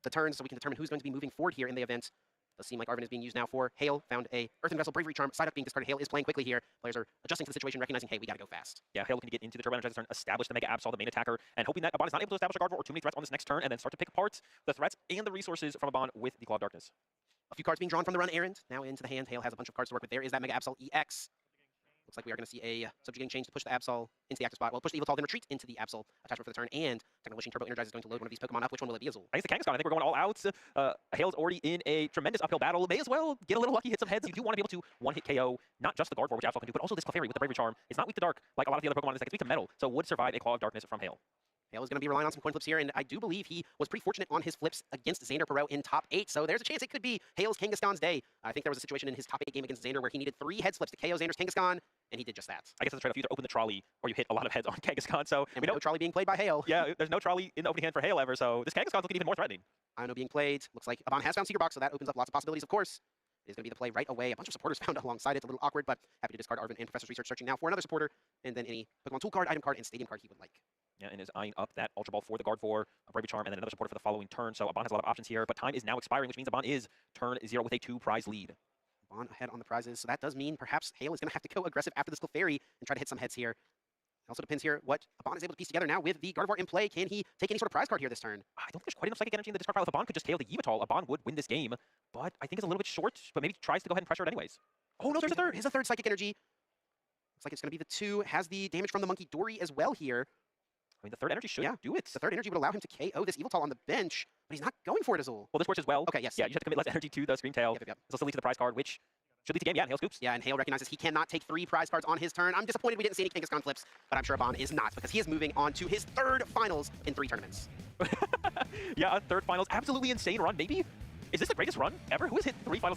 the turns, so we can determine who's going to be moving forward here in the event. Does seem like Arven is being used now for Hale. Found a Earthen Vessel, Bravery Charm, side up being discarded. Hale is playing quickly here. Players are adjusting to the situation, recognizing, hey, we gotta go fast. Yeah, Hale looking to get into the Turbo Energizer turn, establish the Mega Absol, the main attacker, and hoping that Abon is not able to establish a Gardevoird or too many threats on this next turn, and then start to pick apart the threats and the resources from Abon with the Claw of Darkness. A few cards being drawn from the run errand. Now into the hand. Hale has a bunch of cards to work with. There is that Mega Absol EX. Looks like we are going to see a subjugating change to push the Absol into the active spot. Well, push the Yveltal, then retreat into the Absol attachment for the turn. And Technical Wishing Turbo Energize is going to load one of these Pokemon up. Which one will it be, Azul? I think it's the Kangaskhan. I think we're going all out. Hale's already in a tremendous uphill battle. May as well get a little lucky, hit some heads. You do want to be able to one-hit KO, not just the Gardevoird, which Absol can do, but also this Clefairy with the Bravery Charm. It's not weak to dark like a lot of the other Pokemon in this deck. It's weak to metal, so would survive a Claw of Darkness from Hale. Hale is going to be relying on some coin flips here, and I do believe he was pretty fortunate on his flips against Xander Perot in top 8, so there's a chance it could be Hale's Kangaskhan's day. I think there was a situation in his top 8 game against Xander where he needed 3 head flips to KO Xander's Kangaskhan, and he did just that. I guess that's a trade-off. You either open the trolley or you hit a lot of heads on Kangaskhan, so... And we know no trolley being played by Hale. Yeah, there's no trolley in the opening hand for Hale ever, so this Kangaskhan's looking even more threatening. I know being played. Looks like Abon has found Secret Box, so that opens up lots of possibilities, of course. It is going to be the play right away. A bunch of supporters found alongside it. A little awkward, but happy to discard Arven and Professor's Research, searching now for another supporter, and then any Pokemon Tool card, item card, and Stadium card he would like. Yeah, and is eyeing up that Ultra Ball for the Gardevoird, a Bravery Charm, and then another supporter for the following turn. So Abon has a lot of options here, but time is now expiring, which means Abon is turn 0 with a 2-prize lead. Abon ahead on the prizes, so that does mean perhaps Hale is going to have to go aggressive after this Clefairy and try to hit some heads here. It also depends here what Abon is able to piece together now with the Gardevoird in play. Can he take any sort of prize card here this turn? I don't think there's quite enough psychic energy in the discard pile. If Abon could just KO the Yveltal, Abon would win this game, but I think it's a little bit short, but maybe tries to go ahead and pressure it anyways. Oh no, there's a third! Here's a third psychic energy. Looks like it's going to be the 2. Has the damage from the Monkey Dory as well here. I mean, the third energy should do it. The third energy would allow him to KO this Yveltal on the bench, but he's not going for it, Azul. Well, this works as well. Okay, yes. Yeah, you just have to commit less energy to the Screamtail. Yep. This will still lead to the prize card, which should lead to game. Yeah, and Hale scoops. Yeah, and Hale recognizes he cannot take 3 prize cards on his turn. I'm disappointed we didn't see any Kangaskhan flips, but I'm sure Abon is not, because he is moving on to his 3rd finals in 3 tournaments. Yeah, a 3rd finals. Absolutely insane run. Maybe, is this the greatest run ever? Who has hit 3 finals